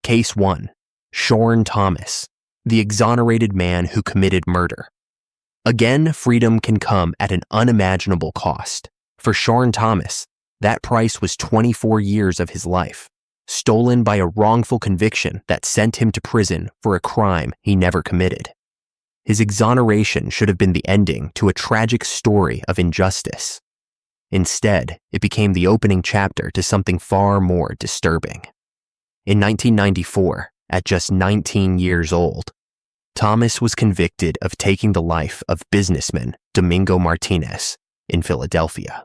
Case 1. Shawn Thomas, the exonerated man who committed murder. Again, freedom can come at an unimaginable cost. For Shawn Thomas, that price was 24 years of his life, stolen by a wrongful conviction that sent him to prison for a crime he never committed. His exoneration should have been the ending to a tragic story of injustice. Instead, it became the opening chapter to something far more disturbing. In 1994, at just 19 years old, Thomas was convicted of taking the life of businessman Domingo Martinez in Philadelphia.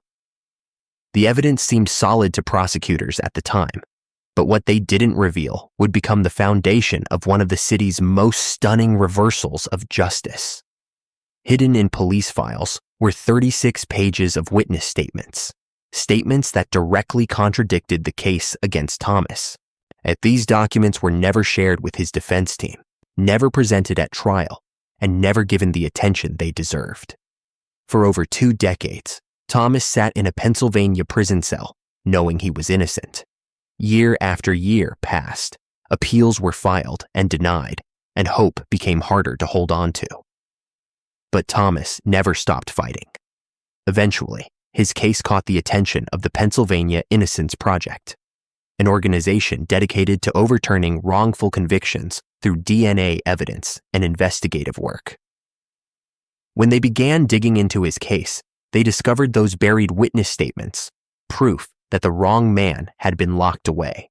The evidence seemed solid to prosecutors at the time, but what they didn't reveal would become the foundation of one of the city's most stunning reversals of justice. Hidden in police files were 36 pages of witness statements that directly contradicted the case against Thomas. Yet these documents were never shared with his defense team, never presented at trial, and never given the attention they deserved. For over 2 decades, Thomas sat in a Pennsylvania prison cell, knowing he was innocent. Year after year passed, appeals were filed and denied, and hope became harder to hold on to. But Thomas never stopped fighting. Eventually, his case caught the attention of the Pennsylvania Innocence Project, an organization dedicated to overturning wrongful convictions through DNA evidence and investigative work. When they began digging into his case, they discovered those buried witness statements, proof that the wrong man had been locked away.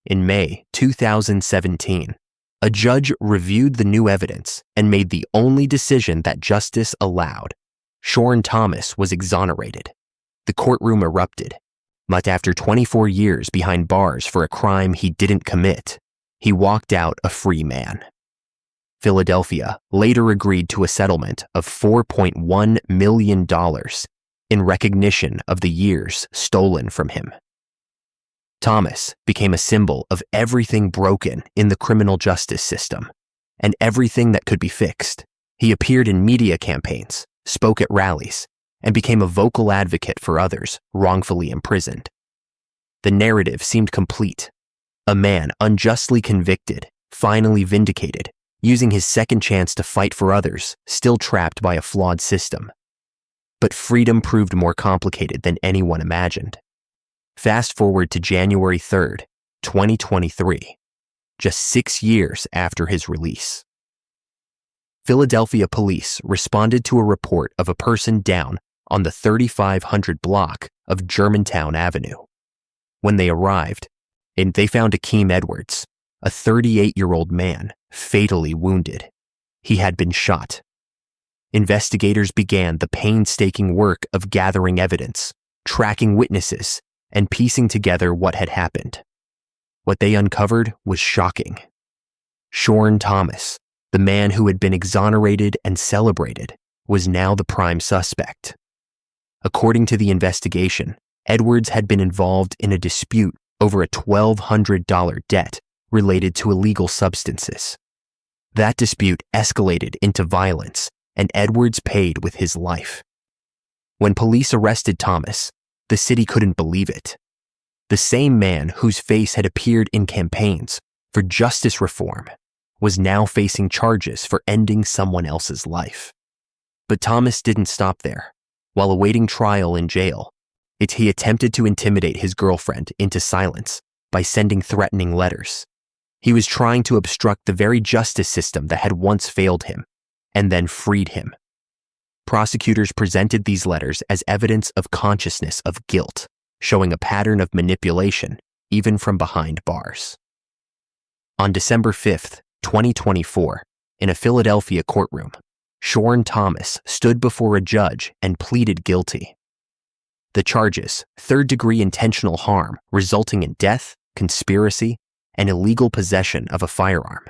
In May 2017, a judge reviewed the new evidence and made the only decision that justice allowed. Shawn Thomas was exonerated. The courtroom erupted. But after 24 years behind bars for a crime he didn't commit, he walked out a free man. Philadelphia later agreed to a settlement of $4.1 million in recognition of the years stolen from him. Thomas became a symbol of everything broken in the criminal justice system and everything that could be fixed. He appeared in media campaigns, spoke at rallies, and became a vocal advocate for others wrongfully imprisoned. The narrative seemed complete. A man unjustly convicted, finally vindicated, using his second chance to fight for others, still trapped by a flawed system. But freedom proved more complicated than anyone imagined. Fast forward to January 3rd, 2023, just 6 years after his release. Philadelphia police responded to a report of a person down on the 3500 block of Germantown Avenue. When they arrived, they found Akeem Edwards, a 38-year-old man, fatally wounded. He had been shot. Investigators began the painstaking work of gathering evidence, tracking witnesses, and piecing together what had happened. What they uncovered was shocking. Shawn Thomas, the man who had been exonerated and celebrated, was now the prime suspect. According to the investigation, Edwards had been involved in a dispute over a $1,200 debt related to illegal substances. That dispute escalated into violence, and Edwards paid with his life. When police arrested Thomas, the city couldn't believe it. The same man whose face had appeared in campaigns for justice reform was now facing charges for ending someone else's life. But Thomas didn't stop there. While awaiting trial in jail, he attempted to intimidate his girlfriend into silence by sending threatening letters. He was trying to obstruct the very justice system that had once failed him and then freed him. Prosecutors presented these letters as evidence of consciousness of guilt, showing a pattern of manipulation even from behind bars. On December 5th, 2024, in a Philadelphia courtroom, Shawn Thomas stood before a judge and pleaded guilty. The charges, third-degree intentional harm resulting in death, conspiracy, and illegal possession of a firearm.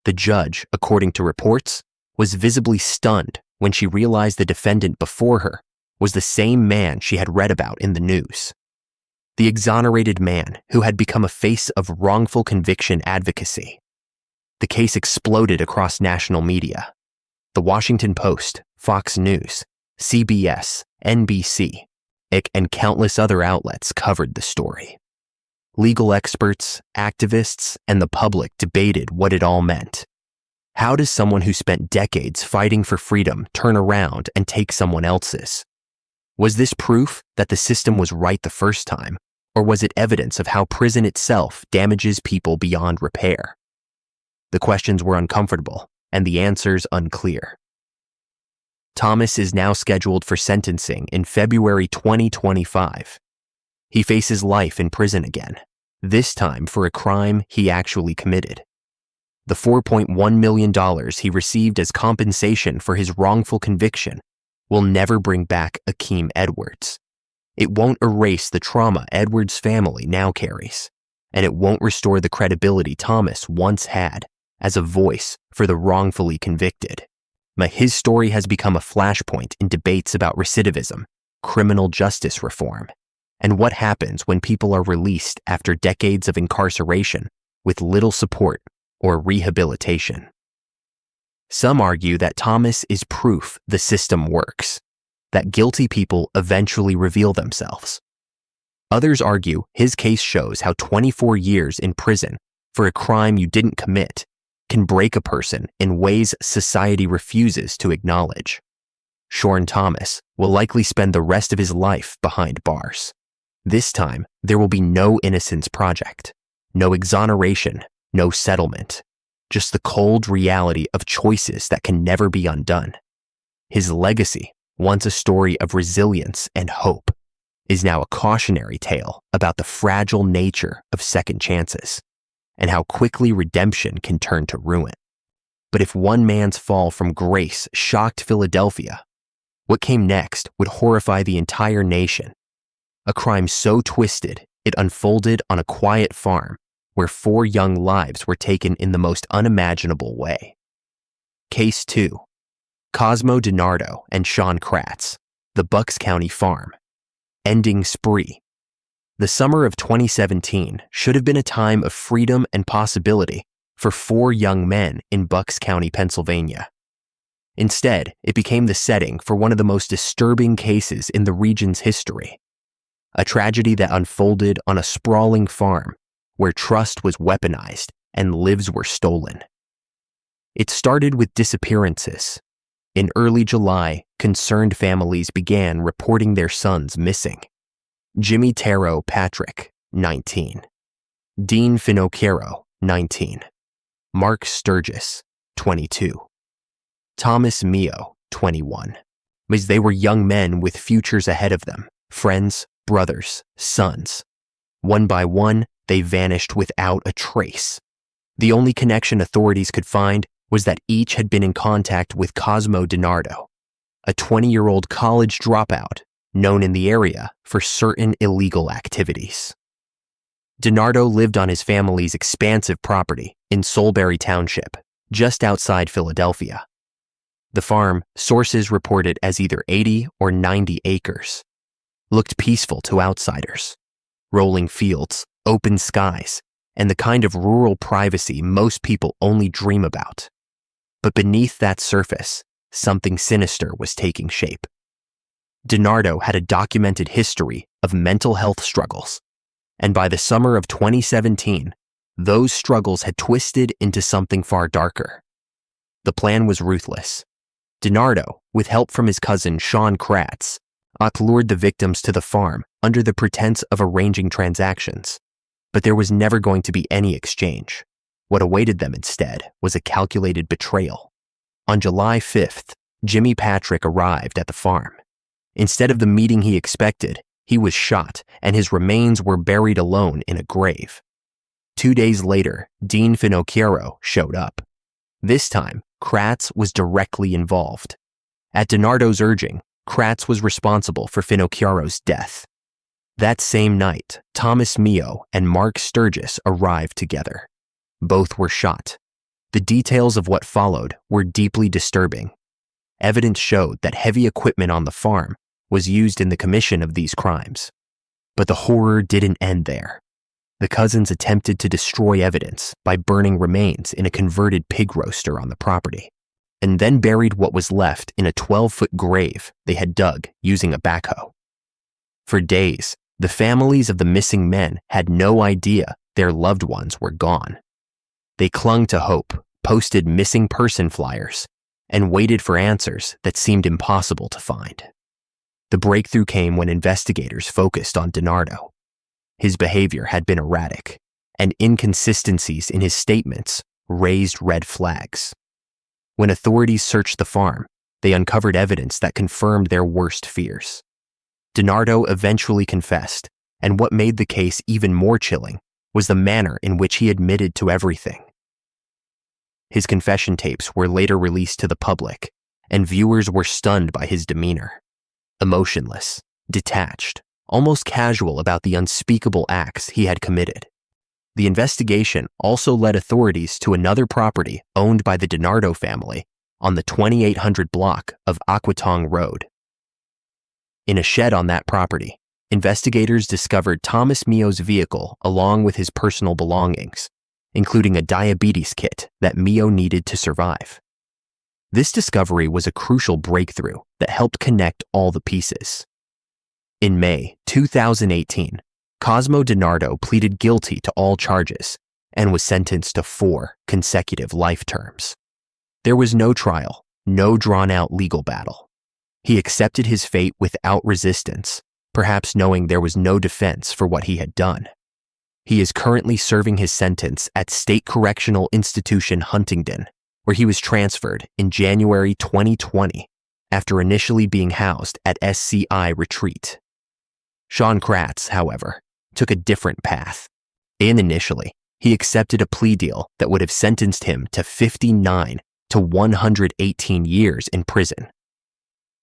The judge, according to reports, was visibly stunned when she realized the defendant before her was the same man she had read about in the news. The exonerated man who had become a face of wrongful conviction advocacy. The case exploded across national media. The Washington Post, Fox News, CBS, NBC, and countless other outlets covered the story. Legal experts, activists, and the public debated what it all meant. How does someone who spent decades fighting for freedom turn around and take someone else's? Was this proof that the system was right the first time, or was it evidence of how prison itself damages people beyond repair? The questions were uncomfortable, and the answers unclear. Thomas is now scheduled for sentencing in February 2025. He faces life in prison again, this time for a crime he actually committed. The $4.1 million he received as compensation for his wrongful conviction will never bring back Akeem Edwards. It won't erase the trauma Edwards' family now carries, and it won't restore the credibility Thomas once had as a voice for the wrongfully convicted. But his story has become a flashpoint in debates about recidivism, criminal justice reform, and what happens when people are released after decades of incarceration with little support or rehabilitation. Some argue that Thomas is proof the system works, that guilty people eventually reveal themselves. Others argue his case shows how 24 years in prison for a crime you didn't commit can break a person in ways society refuses to acknowledge. Shorn Thomas will likely spend the rest of his life behind bars. This time, there will be no Innocence Project, no exoneration, no settlement, just the cold reality of choices that can never be undone. His legacy, once a story of resilience and hope, is now a cautionary tale about the fragile nature of second chances and how quickly redemption can turn to ruin. But if one man's fall from grace shocked Philadelphia, what came next would horrify the entire nation. A crime so twisted, it unfolded on a quiet farm where 4 young lives were taken in the most unimaginable way. Case 2. Cosmo DiNardo and Sean Kratz, the Bucks County farm. Ending spree. The summer of 2017 should have been a time of freedom and possibility for 4 young men in Bucks County, Pennsylvania. Instead, it became the setting for one of the most disturbing cases in the region's history. A tragedy that unfolded on a sprawling farm where trust was weaponized and lives were stolen. It started with disappearances. In early July, concerned families began reporting their sons missing. Jimmy Taro Patrick, 19. Dean Finocchiaro, 19. Mark Sturgis, 22. Thomas Mio, 21. As they were young men with futures ahead of them, friends, brothers, sons. One by one, they vanished without a trace. The only connection authorities could find was that each had been in contact with Cosmo DiNardo, a 20-year-old college dropout known in the area for certain illegal activities. DiNardo lived on his family's expansive property in Solberry Township, just outside Philadelphia. The farm, sources reported as either 80 or 90 acres, looked peaceful to outsiders. Rolling fields, open skies, and the kind of rural privacy most people only dream about. But beneath that surface, something sinister was taking shape. DiNardo had a documented history of mental health struggles, and by the summer of 2017, those struggles had twisted into something far darker. The plan was ruthless. DiNardo, with help from his cousin Sean Kratz, lured the victims to the farm under the pretense of arranging transactions. But there was never going to be any exchange. What awaited them instead was a calculated betrayal. On July 5th, Jimmy Patrick arrived at the farm. Instead of the meeting he expected, he was shot and his remains were buried alone in a grave. 2 days later, Dean Finocchiaro showed up. This time, Kratz was directly involved. At DiNardo's urging, Kratz was responsible for Finocchiaro's death. That same night, Thomas Mio and Mark Sturgis arrived together. Both were shot. The details of what followed were deeply disturbing. Evidence showed that heavy equipment on the farm was used in the commission of these crimes. But the horror didn't end there. The cousins attempted to destroy evidence by burning remains in a converted pig roaster on the property, and then buried what was left in a 12-foot grave they had dug using a backhoe. For days, The families of the missing men had no idea their loved ones were gone. They clung to hope, posted missing person flyers, and waited for answers that seemed impossible to find. The breakthrough came when investigators focused on DiNardo. His behavior had been erratic, and inconsistencies in his statements raised red flags. When authorities searched the farm, they uncovered evidence that confirmed their worst fears. DiNardo eventually confessed, and what made the case even more chilling was the manner in which he admitted to everything. His confession tapes were later released to the public, and viewers were stunned by his demeanor. Emotionless, detached, almost casual about the unspeakable acts he had committed. The investigation also led authorities to another property owned by the DiNardo family on the 2800 block of Aquatong Road. In a shed on that property, investigators discovered Thomas Mio's vehicle along with his personal belongings, including a diabetes kit that Mio needed to survive. This discovery was a crucial breakthrough that helped connect all the pieces. In May 2018, Cosmo DiNardo pleaded guilty to all charges and was sentenced to 4 consecutive life terms. There was no trial, no drawn-out legal battle. He accepted his fate without resistance, perhaps knowing there was no defense for what he had done. He is currently serving his sentence at State Correctional Institution Huntingdon, where he was transferred in January 2020 after initially being housed at SCI Retreat. Sean Kratz, however, took a different path. Initially, he accepted a plea deal that would have sentenced him to 59 to 118 years in prison.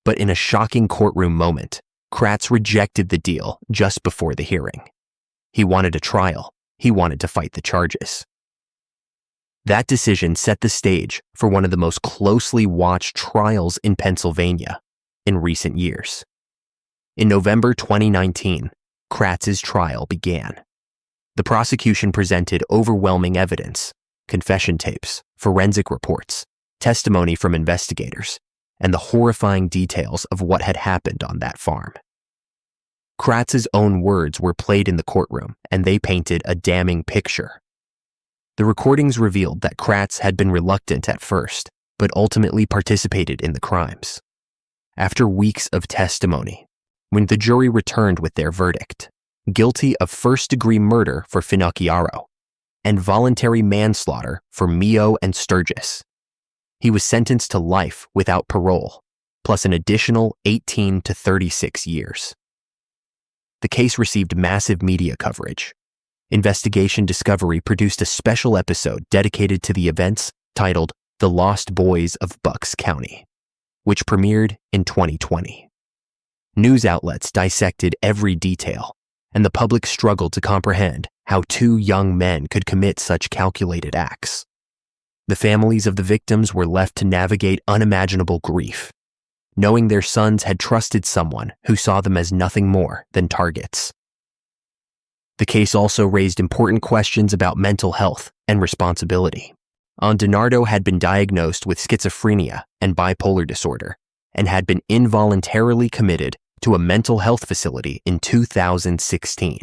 But in a shocking courtroom moment, Kratz rejected the deal just before the hearing. He wanted a trial. He wanted to fight the charges. That decision set the stage for one of the most closely watched trials in Pennsylvania in recent years. In November 2019, Kratz's trial began. The prosecution presented overwhelming evidence, confession tapes, forensic reports, testimony from investigators, and the horrifying details of what had happened on that farm. Kratz's own words were played in the courtroom, and they painted a damning picture. The recordings revealed that Kratz had been reluctant at first, but ultimately participated in the crimes. After weeks of testimony, when the jury returned with their verdict, guilty of first-degree murder for Finocchiaro and voluntary manslaughter for Mio and Sturgis, he was sentenced to life without parole, plus an additional 18 to 36 years. The case received massive media coverage. Investigation Discovery produced a special episode dedicated to the events titled The Lost Boys of Bucks County, which premiered in 2020. News outlets dissected every detail, and the public struggled to comprehend how 2 young men could commit such calculated acts. The families of the victims were left to navigate unimaginable grief, knowing their sons had trusted someone who saw them as nothing more than targets. The case also raised important questions about mental health and responsibility. DiNardo had been diagnosed with schizophrenia and bipolar disorder and had been involuntarily committed to a mental health facility in 2016.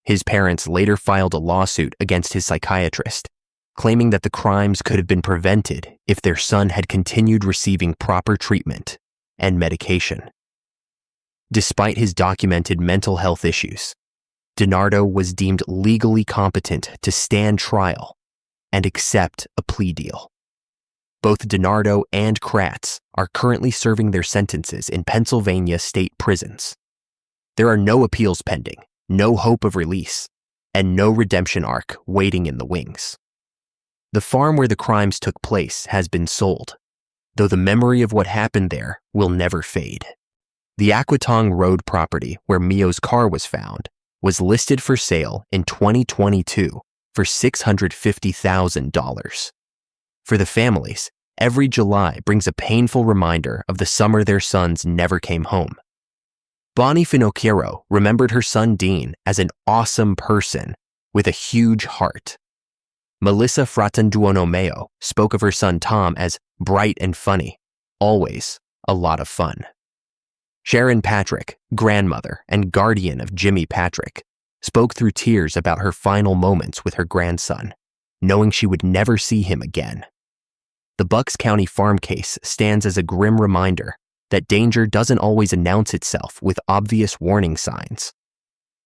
His parents later filed a lawsuit against his psychiatrist, claiming that the crimes could have been prevented if their son had continued receiving proper treatment and medication. Despite his documented mental health issues, DiNardo was deemed legally competent to stand trial and accept a plea deal. Both DiNardo and Kratz are currently serving their sentences in Pennsylvania state prisons. There are no appeals pending, no hope of release, and no redemption arc waiting in the wings. The farm where the crimes took place has been sold, though the memory of what happened there will never fade. The Aquatong Road property where Mio's car was found was listed for sale in 2022 for $650,000. For the families, every July brings a painful reminder of the summer their sons never came home. Bonnie Finocchiaro remembered her son Dean as an awesome person with a huge heart. Melissa Fratanduonomeo spoke of her son Tom as bright and funny, always a lot of fun. Sharon Patrick, grandmother and guardian of Jimmy Patrick, spoke through tears about her final moments with her grandson, knowing she would never see him again. The Bucks County farm case stands as a grim reminder that danger doesn't always announce itself with obvious warning signs.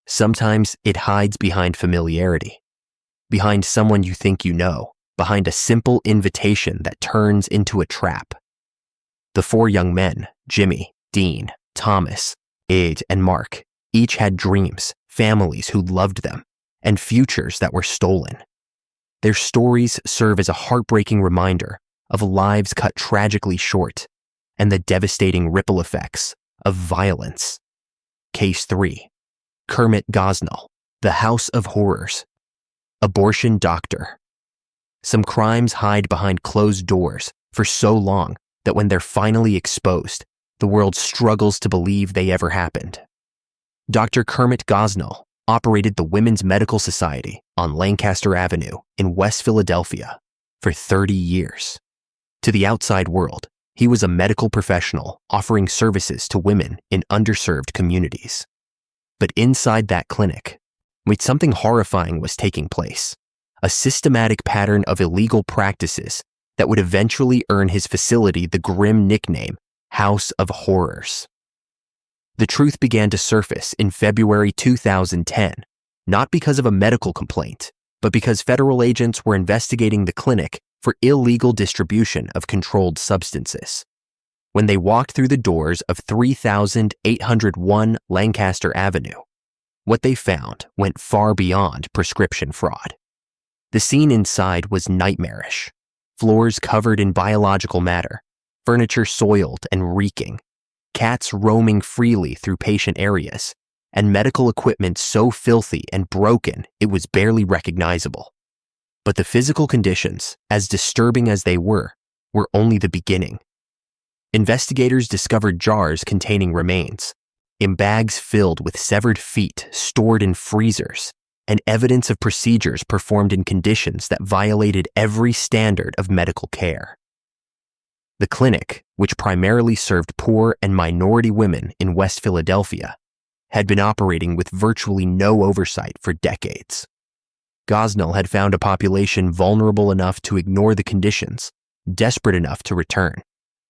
Sometimes it hides behind familiarity, behind someone you think you know, behind a simple invitation that turns into a trap. The four young men, Jimmy, Dean, Thomas, Ed, and Mark, each had dreams, families who loved them, and futures that were stolen. Their stories serve as a heartbreaking reminder of lives cut tragically short and the devastating ripple effects of violence. Case 3. Kermit Gosnell, the House of Horrors. Abortion doctor. Some crimes hide behind closed doors for so long that when they're finally exposed, the world struggles to believe they ever happened. Dr. Kermit Gosnell operated the Women's Medical Society on Lancaster Avenue in West Philadelphia for 30 years. To the outside world, he was a medical professional offering services to women in underserved communities. But inside that clinic, something horrifying was taking place, a systematic pattern of illegal practices that would eventually earn his facility the grim nickname House of Horrors. The truth began to surface in February 2010, not because of a medical complaint, but because federal agents were investigating the clinic for illegal distribution of controlled substances. When they walked through the doors of 3801 Lancaster Avenue, what they found went far beyond prescription fraud. The scene inside was nightmarish. Floors covered in biological matter, furniture soiled and reeking, cats roaming freely through patient areas, and medical equipment so filthy and broken it was barely recognizable. But the physical conditions, as disturbing as they were only the beginning. Investigators discovered jars containing remains, in bags filled with severed feet stored in freezers, and evidence of procedures performed in conditions that violated every standard of medical care. The clinic, which primarily served poor and minority women in West Philadelphia, had been operating with virtually no oversight for decades. Gosnell had found a population vulnerable enough to ignore the conditions, desperate enough to return,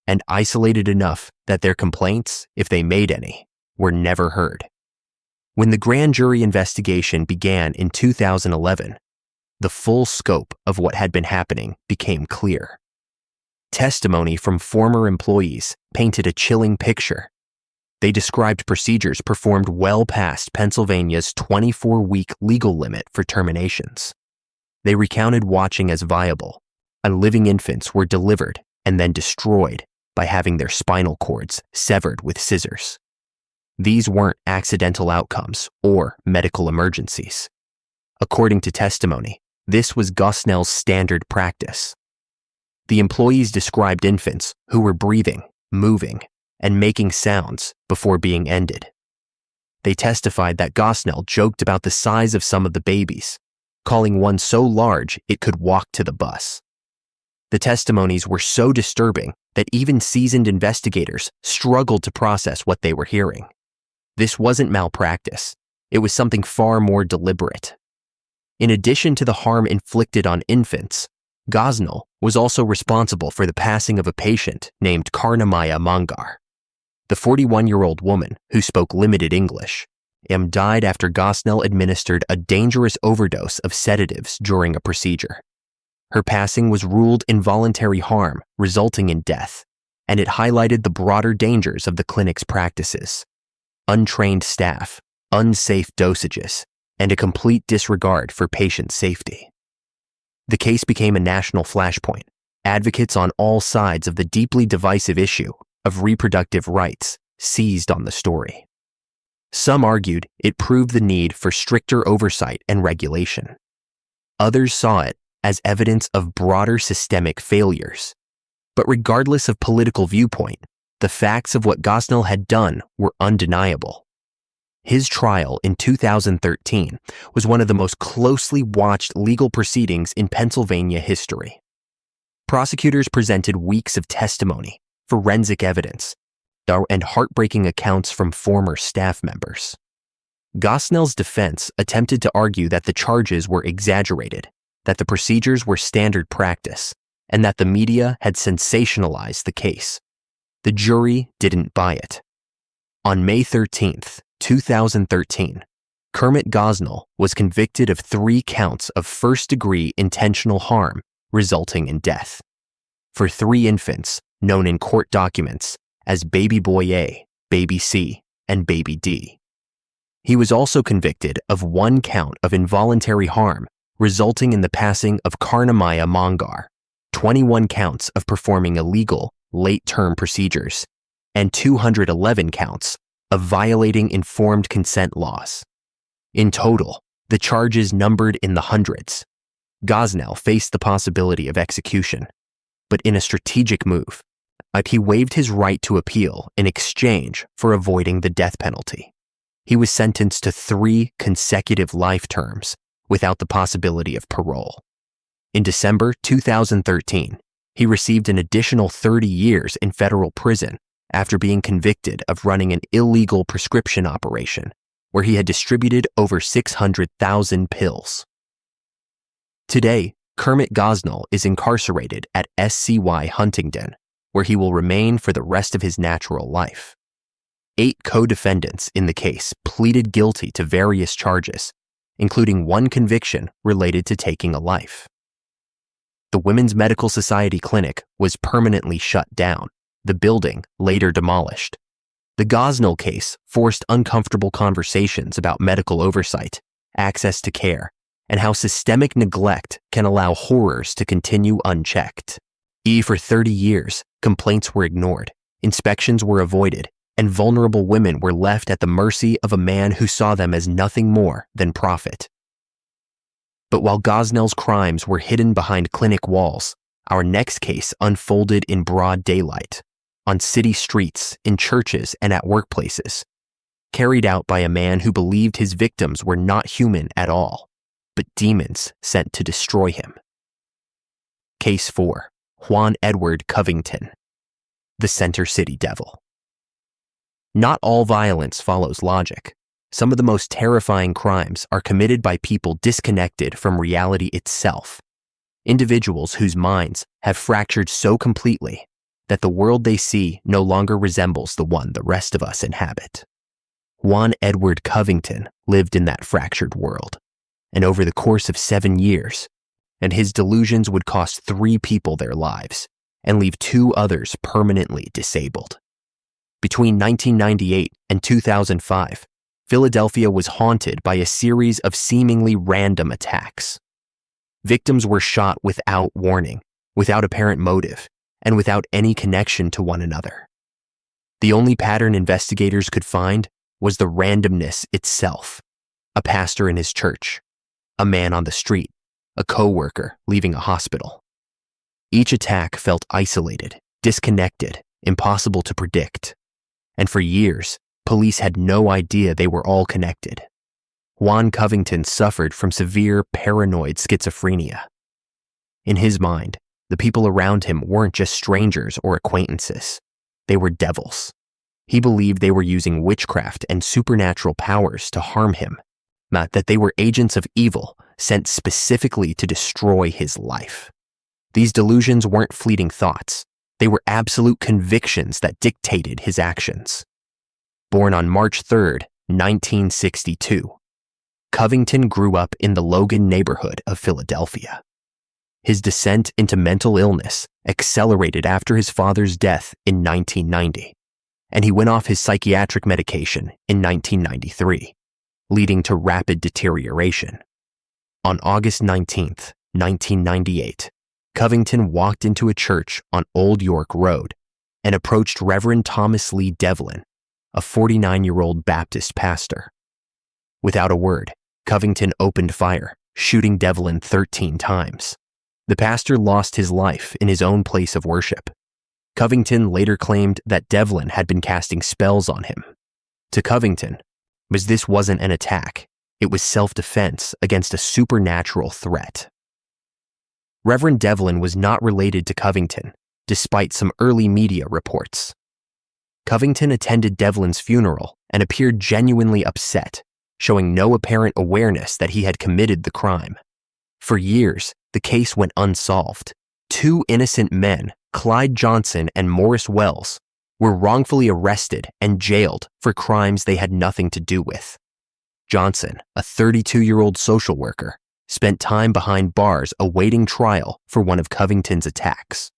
and isolated enough that their complaints, if they made any, were never heard. When the grand jury investigation began in 2011, the full scope of what had been happening became clear. Testimony from former employees painted a chilling picture. They described procedures performed well past Pennsylvania's 24-week legal limit for terminations. They recounted watching as viable, and living infants were delivered and then destroyed by having their spinal cords severed with scissors. These weren't accidental outcomes or medical emergencies. According to testimony, this was Gosnell's standard practice. The employees described infants who were breathing, moving, and making sounds before being ended. They testified that Gosnell joked about the size of some of the babies, calling one so large it could walk to the bus. The testimonies were so disturbing that even seasoned investigators struggled to process what they were hearing. This wasn't malpractice. It was something far more deliberate. In addition to the harm inflicted on infants, Gosnell was also responsible for the passing of a patient named Karnamaya Mangar. The 41-year-old woman, who spoke limited English, died after Gosnell administered a dangerous overdose of sedatives during a procedure. Her passing was ruled involuntary harm, resulting in death, and it highlighted the broader dangers of the clinic's practices. Untrained staff, unsafe dosages, and a complete disregard for patient safety. The case became a national flashpoint. Advocates on all sides of the deeply divisive issue of reproductive rights seized on the story. Some argued it proved the need for stricter oversight and regulation. Others saw it as evidence of broader systemic failures. But regardless of political viewpoint, the facts of what Gosnell had done were undeniable. His trial in 2013 was one of the most closely watched legal proceedings in Pennsylvania history. Prosecutors presented weeks of testimony, forensic evidence, and heartbreaking accounts from former staff members. Gosnell's defense attempted to argue that the charges were exaggerated, that the procedures were standard practice, and that the media had sensationalized the case. The jury didn't buy it. On May 13, 2013, Kermit Gosnell was convicted of 3 counts of first-degree intentional harm resulting in death for 3 infants known in court documents as Baby Boy A, Baby C, and Baby D. He was also convicted of 1 count of involuntary harm resulting in the passing of Karnamaya Mongar, 21 counts of performing illegal late-term procedures, and 211 counts of violating informed consent laws. In total, the charges numbered in the hundreds. Gosnell faced the possibility of execution, but in a strategic move, he waived his right to appeal in exchange for avoiding the death penalty. He was sentenced to 3 consecutive life terms without the possibility of parole. In December 2013, he received an additional 30 years in federal prison after being convicted of running an illegal prescription operation where he had distributed over 600,000 pills. Today, Kermit Gosnell is incarcerated at SCY Huntingdon, where he will remain for the rest of his natural life. 8 co-defendants in the case pleaded guilty to various charges, including 1 conviction related to taking a life. The Women's Medical Society clinic was permanently shut down, the building later demolished. The Gosnell case forced uncomfortable conversations about medical oversight, access to care, and how systemic neglect can allow horrors to continue unchecked. For 30 years, complaints were ignored, inspections were avoided, and vulnerable women were left at the mercy of a man who saw them as nothing more than profit. But while Gosnell's crimes were hidden behind clinic walls, our next case unfolded in broad daylight, on city streets, in churches, and at workplaces, carried out by a man who believed his victims were not human at all, but demons sent to destroy him. Case 4. Juan Edward Covington, the Center City Devil. Not all violence follows logic. Some of the most terrifying crimes are committed by people disconnected from reality itself, individuals whose minds have fractured so completely that the world they see no longer resembles the one the rest of us inhabit. Juan Edward Covington lived in that fractured world, and over the course of 7 years, and his delusions would cost 3 people their lives and leave 2 others permanently disabled. Between 1998 and 2005, Philadelphia was haunted by a series of seemingly random attacks. Victims were shot without warning, without apparent motive, and without any connection to one another. The only pattern investigators could find was the randomness itself: a pastor in his church, a man on the street, a co-worker leaving a hospital. Each attack felt isolated, disconnected, impossible to predict. And for years, police had no idea they were all connected. Juan Covington suffered from severe paranoid schizophrenia. In his mind, the people around him weren't just strangers or acquaintances. They were devils. He believed they were using witchcraft and supernatural powers to harm him, not that they were agents of evil sent specifically to destroy his life. These delusions weren't fleeting thoughts. They were absolute convictions that dictated his actions. Born on March 3, 1962, Covington grew up in the Logan neighborhood of Philadelphia. His descent into mental illness accelerated after his father's death in 1990, and he went off his psychiatric medication in 1993, leading to rapid deterioration. On August 19, 1998, Covington walked into a church on Old York Road and approached Reverend Thomas Lee Devlin, a 49-year-old Baptist pastor. Without a word, Covington opened fire, shooting Devlin 13 times. The pastor lost his life in his own place of worship. Covington later claimed that Devlin had been casting spells on him. To Covington, this wasn't an attack, it was self-defense against a supernatural threat. Reverend Devlin was not related to Covington, despite some early media reports. Covington attended Devlin's funeral and appeared genuinely upset, showing no apparent awareness that he had committed the crime. For years, the case went unsolved. Two innocent men, Clyde Johnson and Morris Wells, were wrongfully arrested and jailed for crimes they had nothing to do with. Johnson, a 32-year-old social worker, spent time behind bars awaiting trial for one of Covington's attacks.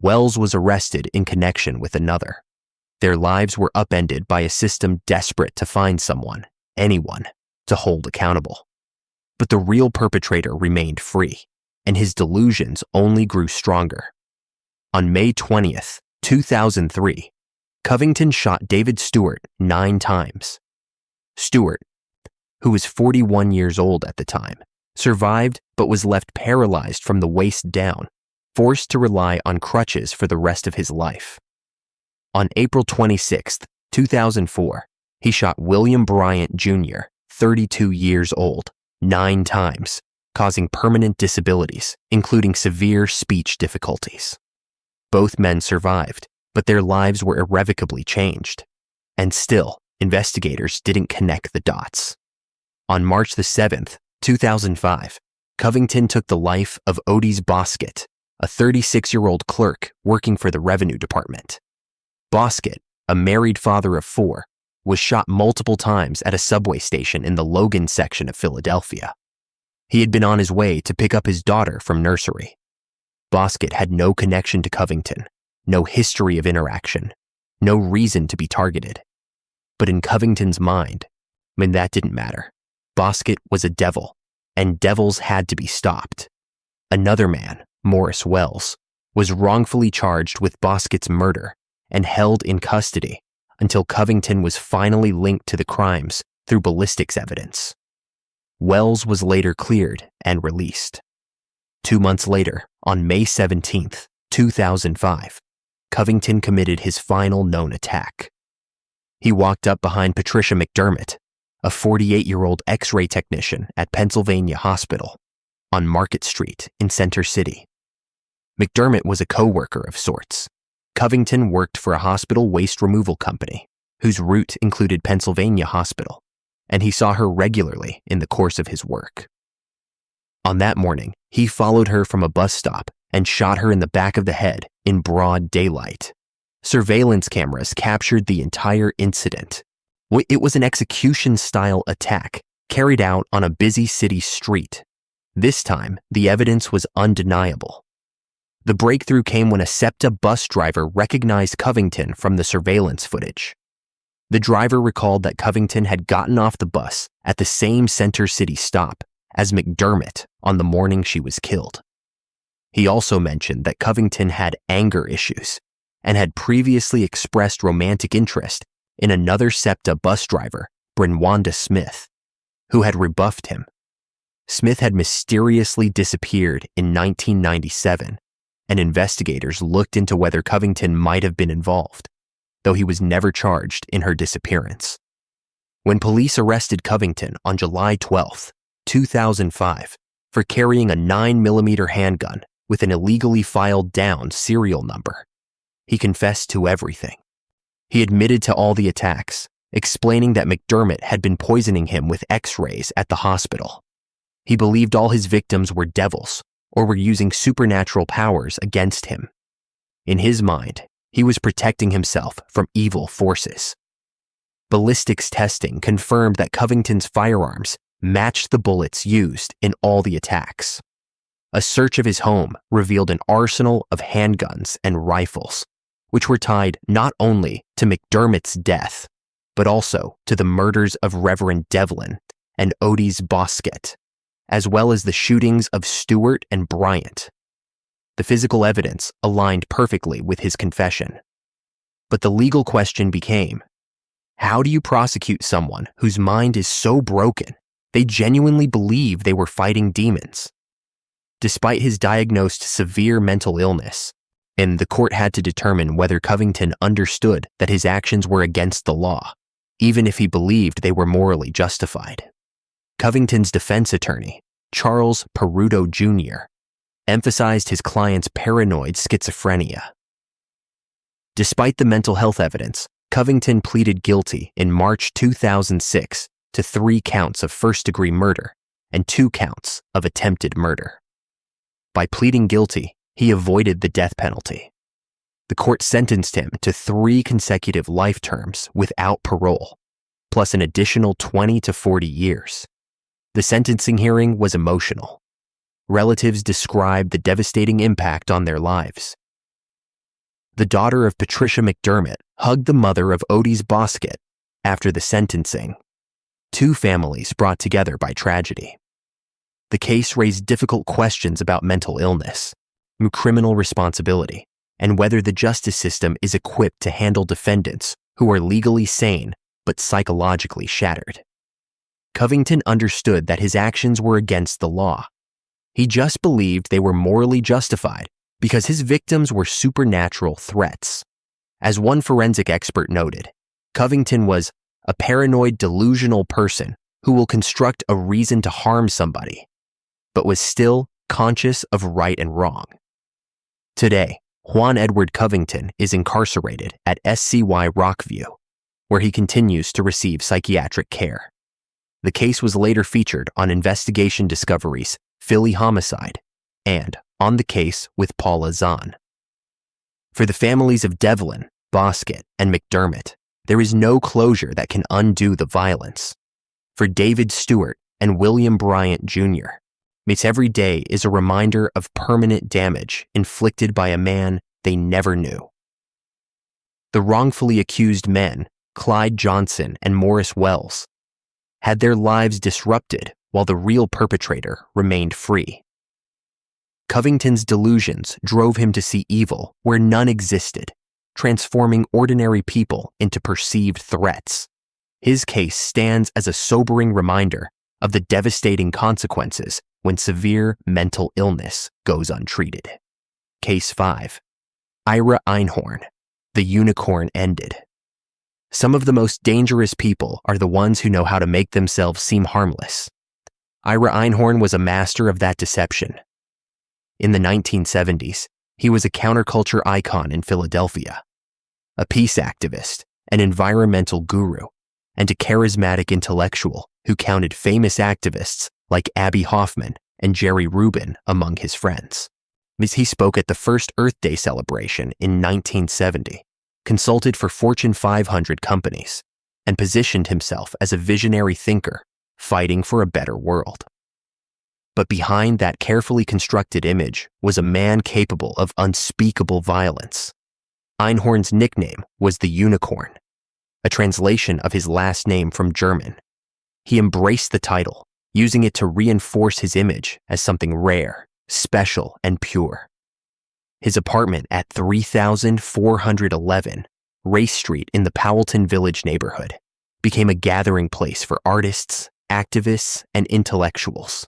Wells was arrested in connection with another. Their lives were upended by a system desperate to find someone, anyone, to hold accountable. But the real perpetrator remained free, and his delusions only grew stronger. On May 20th, 2003, Covington shot David Stewart 9 times. Stewart, who was 41 years old at the time, survived but was left paralyzed from the waist down, forced to rely on crutches for the rest of his life. On April 26, 2004, he shot William Bryant Jr., 32 years old, 9 times, causing permanent disabilities, including severe speech difficulties. Both men survived, but their lives were irrevocably changed. And still, investigators didn't connect the dots. On March 7, 2005, Covington took the life of Otis Bosket, a 36-year-old clerk working for the Revenue Department. Bosket, a married father of 4, was shot multiple times at a subway station in the Logan section of Philadelphia. He had been on his way to pick up his daughter from nursery. Bosket had no connection to Covington, no history of interaction, no reason to be targeted. But in Covington's mind, that didn't matter. Bosket was a devil, and devils had to be stopped. Another man, Morris Wells, was wrongfully charged with Bosket's murder and held in custody until Covington was finally linked to the crimes through ballistics evidence. Wells was later cleared and released. 2 months later, on May 17, 2005, Covington committed his final known attack. He walked up behind Patricia McDermott, a 48-year-old X-ray technician at Pennsylvania Hospital, on Market Street in Center City. McDermott was a co-worker of sorts. Covington worked for a hospital waste removal company, whose route included Pennsylvania Hospital, and he saw her regularly in the course of his work. On that morning, he followed her from a bus stop and shot her in the back of the head in broad daylight. Surveillance cameras captured the entire incident. It was an execution-style attack carried out on a busy city street. This time, the evidence was undeniable. The breakthrough came when a SEPTA bus driver recognized Covington from the surveillance footage. The driver recalled that Covington had gotten off the bus at the same Center City stop as McDermott on the morning she was killed. He also mentioned that Covington had anger issues and had previously expressed romantic interest in another SEPTA bus driver, Brenwanda Smith, who had rebuffed him. Smith had mysteriously disappeared in 1997, and investigators looked into whether Covington might have been involved, though he was never charged in her disappearance. When police arrested Covington on July 12, 2005, for carrying a 9mm handgun with an illegally filed down serial number, he confessed to everything. He admitted to all the attacks, explaining that McDermott had been poisoning him with X-rays at the hospital. He believed all his victims were devils or were using supernatural powers against him. In his mind, he was protecting himself from evil forces. Ballistics testing confirmed that Covington's firearms matched the bullets used in all the attacks. A search of his home revealed an arsenal of handguns and rifles, which were tied not only to McDermott's death, but also to the murders of Reverend Devlin and Otis Bosket, as well as the shootings of Stewart and Bryant. The physical evidence aligned perfectly with his confession. But the legal question became, how do you prosecute someone whose mind is so broken they genuinely believe they were fighting demons? Despite his diagnosed severe mental illness, and the court had to determine whether Covington understood that his actions were against the law, even if he believed they were morally justified. Covington's defense attorney, Charles Peruto Jr., emphasized his client's paranoid schizophrenia. Despite the mental health evidence, Covington pleaded guilty in March 2006 to 3 counts of first-degree murder and 2 counts of attempted murder. By pleading guilty, he avoided the death penalty. The court sentenced him to 3 consecutive life terms without parole, plus an additional 20 to 40 years. The sentencing hearing was emotional. Relatives described the devastating impact on their lives. The daughter of Patricia McDermott hugged the mother of Otis Bosket after the sentencing. 2 families brought together by tragedy. The case raised difficult questions about mental illness, criminal responsibility, and whether the justice system is equipped to handle defendants who are legally sane but psychologically shattered. Covington understood that his actions were against the law. He just believed they were morally justified because his victims were supernatural threats. As one forensic expert noted, Covington was a paranoid, delusional person who will construct a reason to harm somebody, but was still conscious of right and wrong. Today, Juan Edward Covington is incarcerated at SCY Rockview, where he continues to receive psychiatric care. The case was later featured on Investigation Discovery's Philly Homicide and On the Case with Paula Zahn. For the families of Devlin, Bosket, and McDermott, there is no closure that can undo the violence. For David Stewart and William Bryant Jr., its every day is a reminder of permanent damage inflicted by a man they never knew. The wrongfully accused men, Clyde Johnson and Morris Wells, had their lives disrupted while the real perpetrator remained free. Covington's delusions drove him to see evil where none existed, transforming ordinary people into perceived threats. His case stands as a sobering reminder of the devastating consequences when severe mental illness goes untreated. Case 5. Ira Einhorn, the unicorn ended. Some of the most dangerous people are the ones who know how to make themselves seem harmless. Ira Einhorn was a master of that deception. In the 1970s, he was a counterculture icon in Philadelphia, a peace activist, an environmental guru, and a charismatic intellectual who counted famous activists like Abby Hoffman and Jerry Rubin among his friends. He spoke at the first Earth Day celebration in 1970, consulted for Fortune 500 companies, and positioned himself as a visionary thinker fighting for a better world. But behind that carefully constructed image was a man capable of unspeakable violence. Einhorn's nickname was the Unicorn, a translation of his last name from German. He embraced the title, using it to reinforce his image as something rare, special, and pure. His apartment at 3411 Race Street in the Powelton Village neighborhood became a gathering place for artists, activists, and intellectuals.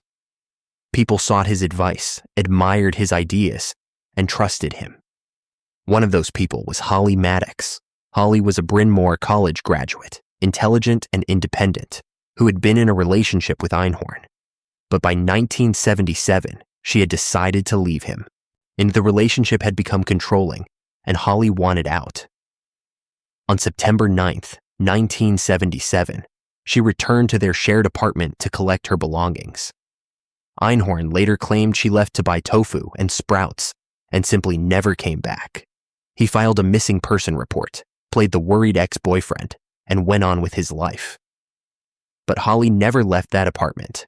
People sought his advice, admired his ideas, and trusted him. One of those people was Holly Maddox. Holly was a Bryn Mawr College graduate, intelligent and independent, who had been in a relationship with Einhorn. But by 1977, she had decided to leave him, and the relationship had become controlling, and Holly wanted out. On September 9th, 1977, she returned to their shared apartment to collect her belongings. Einhorn later claimed she left to buy tofu and sprouts and simply never came back. He filed a missing person report, played the worried ex-boyfriend, and went on with his life. But Holly never left that apartment.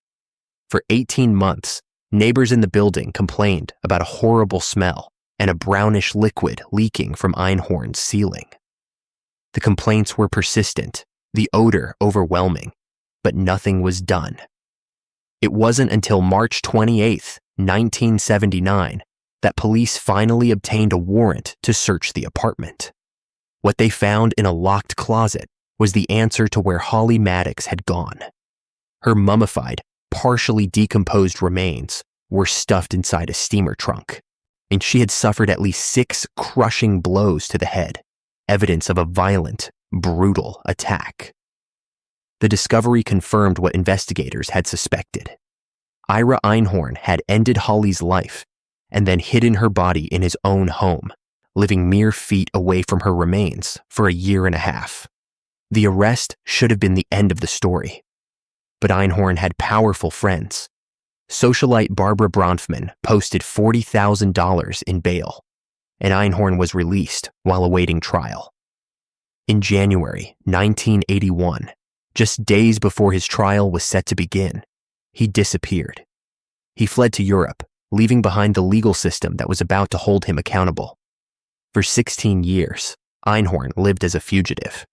For 18 months, neighbors in the building complained about a horrible smell and a brownish liquid leaking from Einhorn's ceiling. The complaints were persistent, the odor overwhelming, but nothing was done. It wasn't until March 28, 1979, that police finally obtained a warrant to search the apartment. What they found in a locked closet was the answer to where Holly Maddox had gone. Her mummified, partially decomposed remains were stuffed inside a steamer trunk, and she had suffered at least 6 crushing blows to the head, evidence of a violent, brutal attack. The discovery confirmed what investigators had suspected. Ira Einhorn had ended Holly's life and then hidden her body in his own home, living mere feet away from her remains for a year and a half. The arrest should have been the end of the story. But Einhorn had powerful friends. Socialite Barbara Bronfman posted $40,000 in bail, and Einhorn was released while awaiting trial. In January 1981, just days before his trial was set to begin, he disappeared. He fled to Europe, leaving behind the legal system that was about to hold him accountable. For 16 years, Einhorn lived as a fugitive.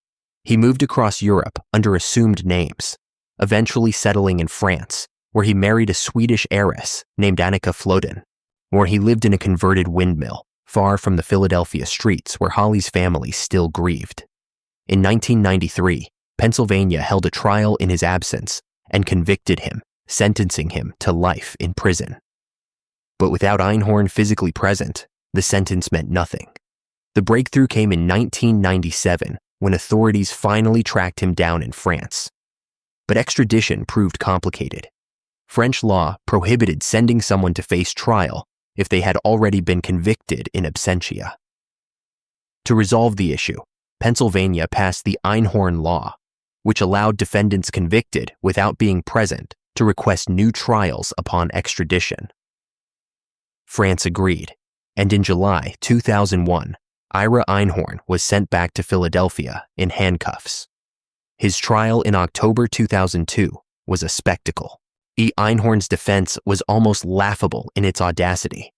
He moved across Europe under assumed names, eventually settling in France, where he married a Swedish heiress named Annika Floden, where he lived in a converted windmill, far from the Philadelphia streets where Holly's family still grieved. In 1993, Pennsylvania held a trial in his absence and convicted him, sentencing him to life in prison. But without Einhorn physically present, the sentence meant nothing. The breakthrough came in 1997 when authorities finally tracked him down in France. But extradition proved complicated. French law prohibited sending someone to face trial if they had already been convicted in absentia. To resolve the issue, Pennsylvania passed the Einhorn Law, which allowed defendants convicted without being present to request new trials upon extradition. France agreed, and in July 2001, Ira Einhorn was sent back to Philadelphia in handcuffs. His trial in October 2002 was a spectacle. Einhorn's defense was almost laughable in its audacity.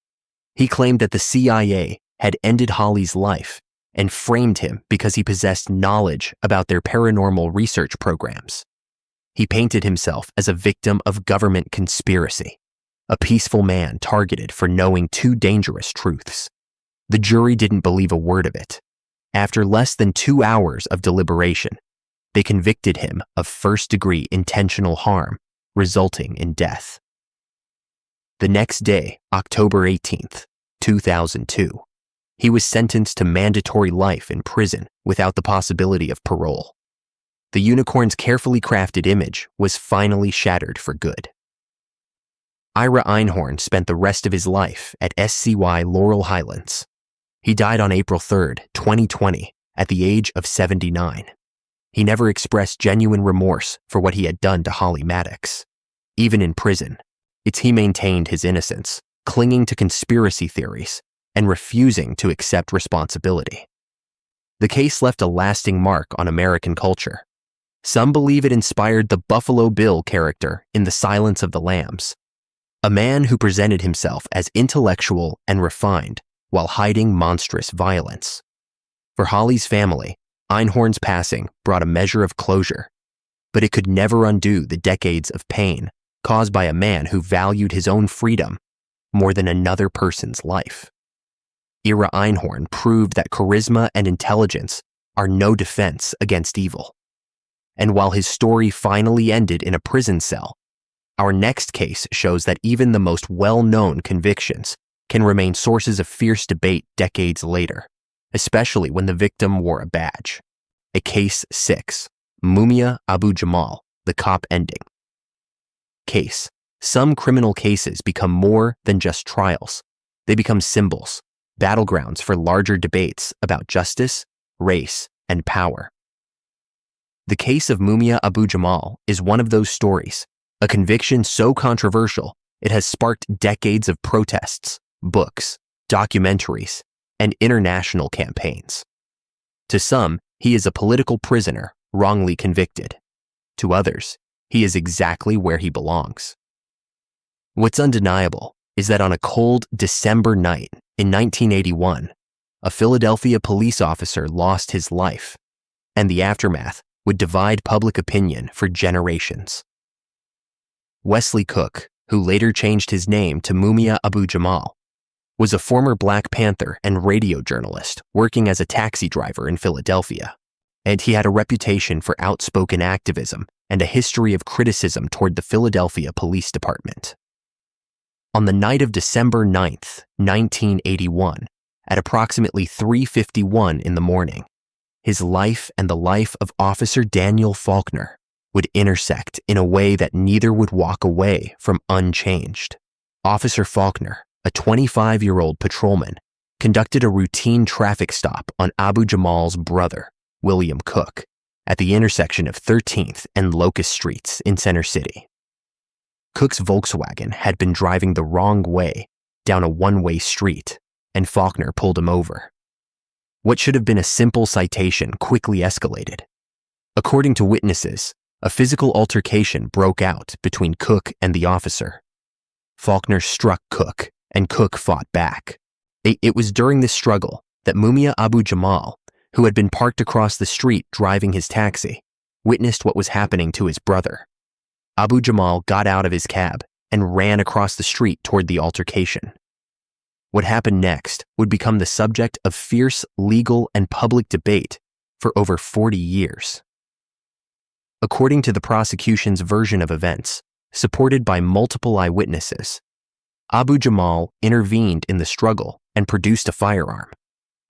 He claimed that the CIA had ended Holly's life and framed him because he possessed knowledge about their paranormal research programs. He painted himself as a victim of government conspiracy, a peaceful man targeted for knowing two dangerous truths. The jury didn't believe a word of it. After less than 2 hours of deliberation, they convicted him of first-degree intentional harm, resulting in death. The next day, October 18th, 2002, he was sentenced to mandatory life in prison without the possibility of parole. The unicorn's carefully crafted image was finally shattered for good. Ira Einhorn spent the rest of his life at SCY Laurel Highlands. He died on April 3, 2020, at the age of 79. He never expressed genuine remorse for what he had done to Holly Maddox. Even in prison, he maintained his innocence, clinging to conspiracy theories and refusing to accept responsibility. The case left a lasting mark on American culture. Some believe it inspired the Buffalo Bill character in The Silence of the Lambs, a man who presented himself as intellectual and refined while hiding monstrous violence. For Holly's family, Einhorn's passing brought a measure of closure, but it could never undo the decades of pain caused by a man who valued his own freedom more than another person's life. Ira Einhorn proved that charisma and intelligence are no defense against evil. And while his story finally ended in a prison cell, our next case shows that even the most well-known convictions can remain sources of fierce debate decades later, especially when the victim wore a badge. A Case 6, Mumia Abu-Jamal, the cop ending. Case. Some criminal cases become more than just trials. They become symbols, battlegrounds for larger debates about justice, race, and power. The case of Mumia Abu-Jamal is one of those stories, a conviction so controversial it has sparked decades of protests, books, documentaries, and international campaigns. To some, he is a political prisoner wrongly convicted. To others, he is exactly where he belongs. What's undeniable is that on a cold December night in 1981, a Philadelphia police officer lost his life, and the aftermath would divide public opinion for generations. Wesley Cook, who later changed his name to Mumia Abu-Jamal, was a former Black Panther and radio journalist working as a taxi driver in Philadelphia, and he had a reputation for outspoken activism and a history of criticism toward the Philadelphia Police Department. On the night of December 9th, 1981, at approximately 3:51 in the morning, his life and the life of Officer Daniel Faulkner would intersect in a way that neither would walk away from unchanged. Officer Faulkner, a 25-year-old patrolman, conducted a routine traffic stop on Abu Jamal's brother, William Cook, at the intersection of 13th and Locust Streets in Center City. Cook's Volkswagen had been driving the wrong way down a one-way street, and Faulkner pulled him over. What should have been a simple citation quickly escalated. According to witnesses, a physical altercation broke out between Cook and the officer. Faulkner struck Cook, and Cook fought back. It was during this struggle that Mumia Abu Jamal, who had been parked across the street driving his taxi, witnessed what was happening to his brother. Abu Jamal got out of his cab and ran across the street toward the altercation. What happened next would become the subject of fierce legal and public debate for over 40 years. According to the prosecution's version of events, supported by multiple eyewitnesses, Abu Jamal intervened in the struggle and produced a firearm.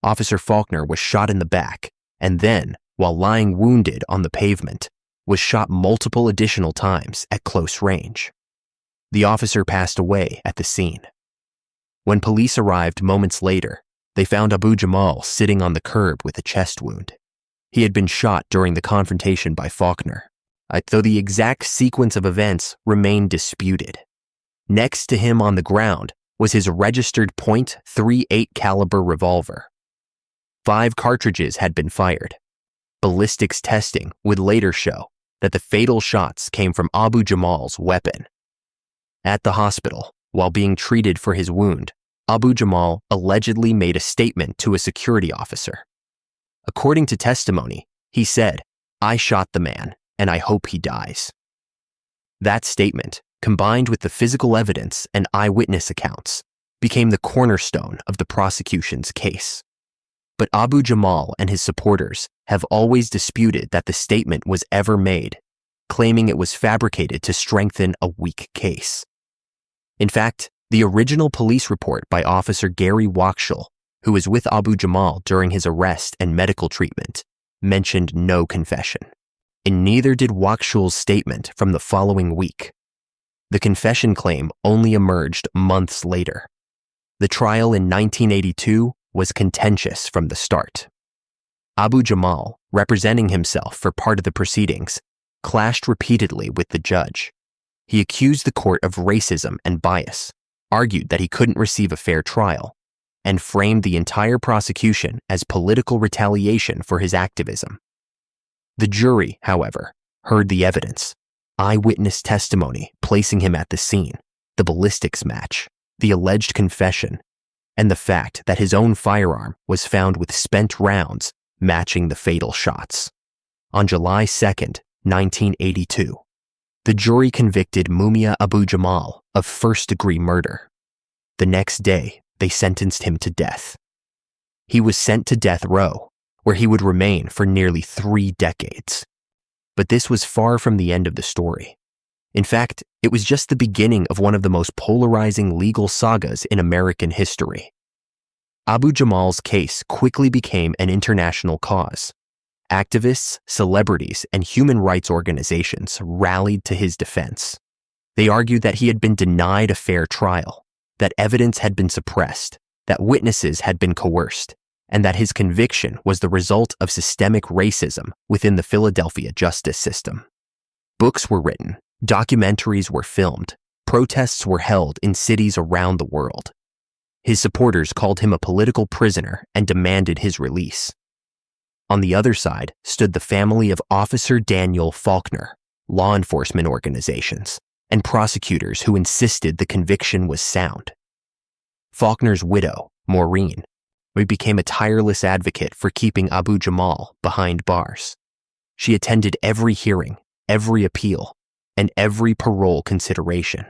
Officer Faulkner was shot in the back and then, while lying wounded on the pavement, was shot multiple additional times at close range. The officer passed away at the scene. When police arrived moments later, they found Abu Jamal sitting on the curb with a chest wound. He had been shot during the confrontation by Faulkner, though the exact sequence of events remained disputed. Next to him on the ground was his registered .38 caliber revolver. 5 cartridges had been fired. Ballistics testing would later show that the fatal shots came from Abu Jamal's weapon. At the hospital, while being treated for his wound, Abu Jamal allegedly made a statement to a security officer. According to testimony, he said, "I shot the man, and I hope he dies." That statement, combined with the physical evidence and eyewitness accounts, became the cornerstone of the prosecution's case. But Abu Jamal and his supporters have always disputed that the statement was ever made, claiming it was fabricated to strengthen a weak case. In fact, the original police report by Officer Gary Wachschel, who was with Abu Jamal during his arrest and medical treatment, mentioned no confession. And neither did Wachschel's statement from the following week. The confession claim only emerged months later. The trial in 1982 was contentious from the start. Abu Jamal, representing himself for part of the proceedings, clashed repeatedly with the judge. He accused the court of racism and bias, argued that he couldn't receive a fair trial, and framed the entire prosecution as political retaliation for his activism. The jury, however, heard the evidence, eyewitness testimony placing him at the scene, the ballistics match, the alleged confession, and the fact that his own firearm was found with spent rounds matching the fatal shots. On July 2nd, 1982, the jury convicted Mumia Abu Jamal of first-degree murder. The next day, they sentenced him to death. He was sent to death row, where he would remain for nearly 3 decades. But this was far from the end of the story. In fact, it was just the beginning of one of the most polarizing legal sagas in American history. Abu Jamal's case quickly became an international cause. Activists, celebrities, and human rights organizations rallied to his defense. They argued that he had been denied a fair trial, that evidence had been suppressed, that witnesses had been coerced, and that his conviction was the result of systemic racism within the Philadelphia justice system. Books were written, documentaries were filmed, protests were held in cities around the world. His supporters called him a political prisoner and demanded his release. On the other side stood the family of Officer Daniel Faulkner, law enforcement organizations, and prosecutors who insisted the conviction was sound. Faulkner's widow, Maureen, became a tireless advocate for keeping Abu Jamal behind bars. She attended every hearing, every appeal, and every parole consideration.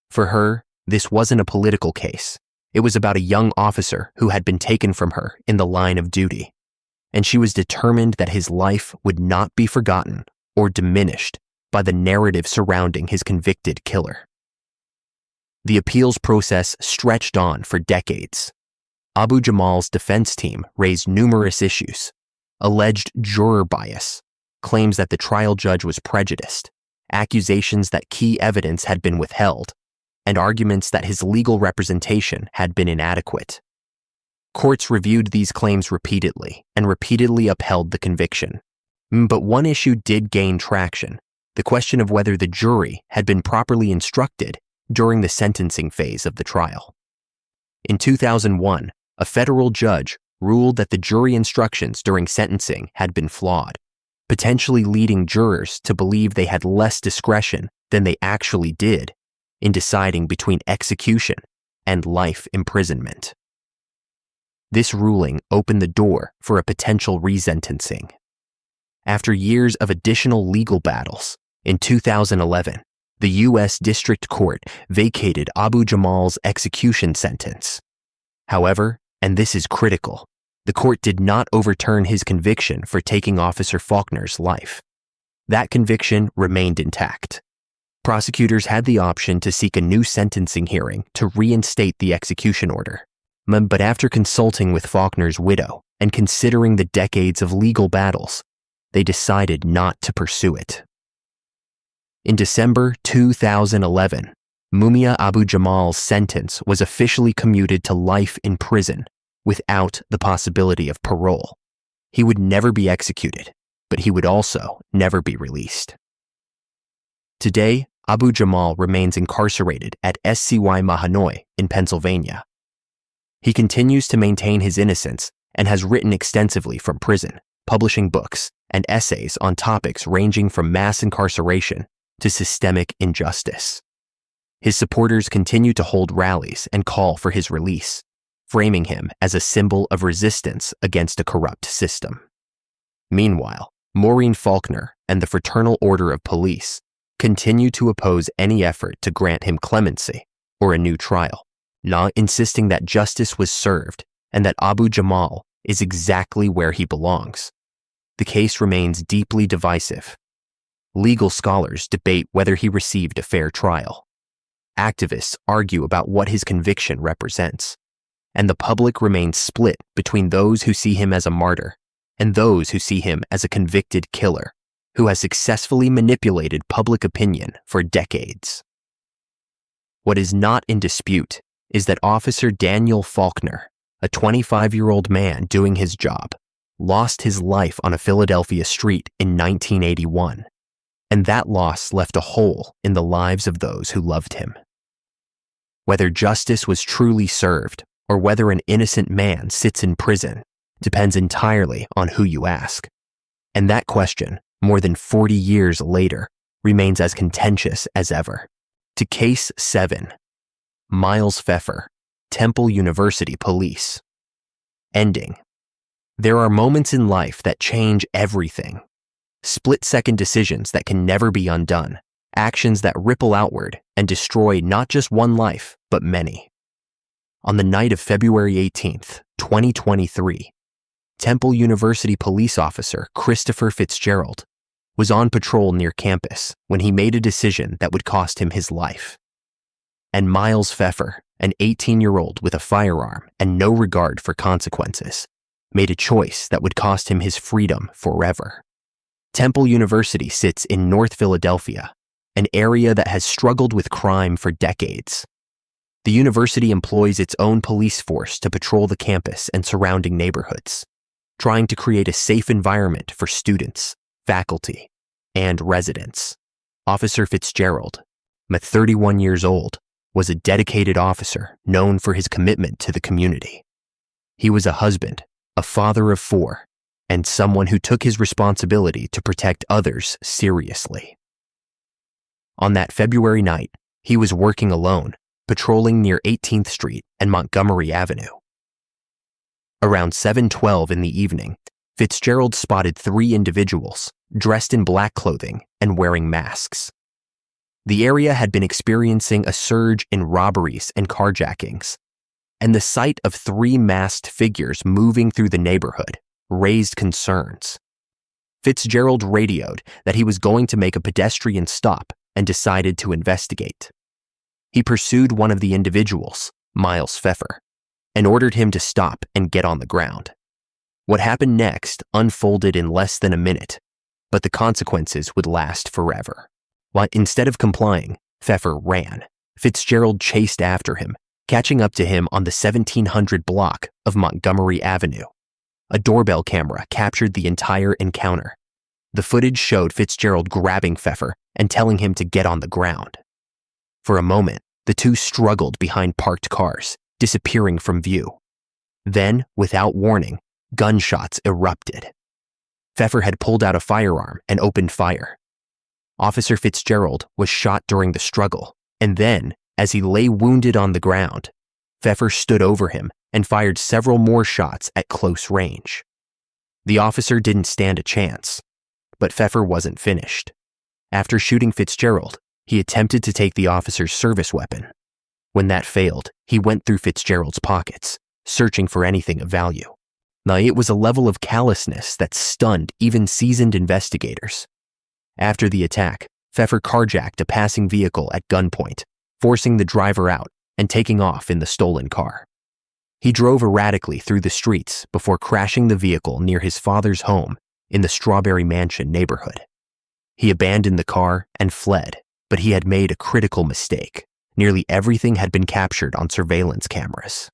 For her, this wasn't a political case. It was about a young officer who had been taken from her in the line of duty, and she was determined that his life would not be forgotten or diminished by the narrative surrounding his convicted killer. The appeals process stretched on for decades. Abu Jamal's defense team raised numerous issues: alleged juror bias, claims that the trial judge was prejudiced, accusations that key evidence had been withheld, and arguments that his legal representation had been inadequate. Courts reviewed these claims repeatedly and repeatedly upheld the conviction. But one issue did gain traction: the question of whether the jury had been properly instructed during the sentencing phase of the trial. In 2001, a federal judge ruled that the jury instructions during sentencing had been flawed, potentially leading jurors to believe they had less discretion than they actually did in deciding between execution and life imprisonment. This ruling opened the door for a potential resentencing. After years of additional legal battles, in 2011, the U.S. District Court vacated Abu Jamal's execution sentence. However, and this is critical, the court did not overturn his conviction for taking Officer Faulkner's life. That conviction remained intact. Prosecutors had the option to seek a new sentencing hearing to reinstate the execution order. But after consulting with Faulkner's widow and considering the decades of legal battles, they decided not to pursue it. In December 2011, Mumia Abu Jamal's sentence was officially commuted to life in prison without the possibility of parole. He would never be executed, but he would also never be released. Today, Abu Jamal remains incarcerated at SCY Mahanoy in Pennsylvania. He continues to maintain his innocence and has written extensively from prison, publishing books and essays on topics ranging from mass incarceration to systemic injustice. His supporters continue to hold rallies and call for his release, framing him as a symbol of resistance against a corrupt system. Meanwhile, Maureen Faulkner and the Fraternal Order of Police continue to oppose any effort to grant him clemency or a new trial, not insisting that justice was served and that Abu Jamal is exactly where he belongs. The case remains deeply divisive. Legal scholars debate whether he received a fair trial. Activists argue about what his conviction represents, and the public remains split between those who see him as a martyr and those who see him as a convicted killer who has successfully manipulated public opinion for decades. What is not in dispute is that Officer Daniel Faulkner, a 25-year-old man doing his job, lost his life on a Philadelphia street in 1981, and that loss left a hole in the lives of those who loved him. Whether justice was truly served or whether an innocent man sits in prison depends entirely on who you ask. And that question, more than 40 years later, remains as contentious as ever. To Case 7, Miles Pfeffer, Temple University Police. Ending. There are moments in life that change everything. Split-second decisions that can never be undone. Actions that ripple outward and destroy not just one life, but many. On the night of February 18th, 2023, Temple University police officer Christopher Fitzgerald was on patrol near campus when he made a decision that would cost him his life. And Miles Pfeffer, an 18-year-old with a firearm and no regard for consequences, made a choice that would cost him his freedom forever. Temple University sits in North Philadelphia, an area that has struggled with crime for decades. The university employs its own police force to patrol the campus and surrounding neighborhoods, trying to create a safe environment for students, faculty, and residents. Officer Fitzgerald, 31 years old, was a dedicated officer known for his commitment to the community. He was a husband, a father of 4, and someone who took his responsibility to protect others seriously. On that February night, he was working alone, patrolling near 18th Street and Montgomery Avenue. Around 7:12 in the evening, Fitzgerald spotted 3 individuals dressed in black clothing and wearing masks. The area had been experiencing a surge in robberies and carjackings, and the sight of 3 masked figures moving through the neighborhood raised concerns. Fitzgerald radioed that he was going to make a pedestrian stop and decided to investigate. He pursued one of the individuals, Miles Pfeffer, and ordered him to stop and get on the ground. What happened next unfolded in less than a minute, but the consequences would last forever. While instead of complying, Pfeffer ran. Fitzgerald chased after him, catching up to him on the 1700 block of Montgomery Avenue. A doorbell camera captured the entire encounter. The footage showed Fitzgerald grabbing Pfeffer and telling him to get on the ground. For a moment, the two struggled behind parked cars, disappearing from view. Then, without warning, gunshots erupted. Pfeffer had pulled out a firearm and opened fire. Officer Fitzgerald was shot during the struggle, and then, as he lay wounded on the ground, Pfeffer stood over him and fired several more shots at close range. The officer didn't stand a chance, but Pfeffer wasn't finished. After shooting Fitzgerald, he attempted to take the officer's service weapon. When that failed, he went through Fitzgerald's pockets, searching for anything of value. Now, it was a level of callousness that stunned even seasoned investigators. After the attack, Pfeffer carjacked a passing vehicle at gunpoint, forcing the driver out and taking off in the stolen car. He drove erratically through the streets before crashing the vehicle near his father's home in the Strawberry Mansion neighborhood. He abandoned the car and fled, but he had made a critical mistake. Nearly everything had been captured on surveillance cameras.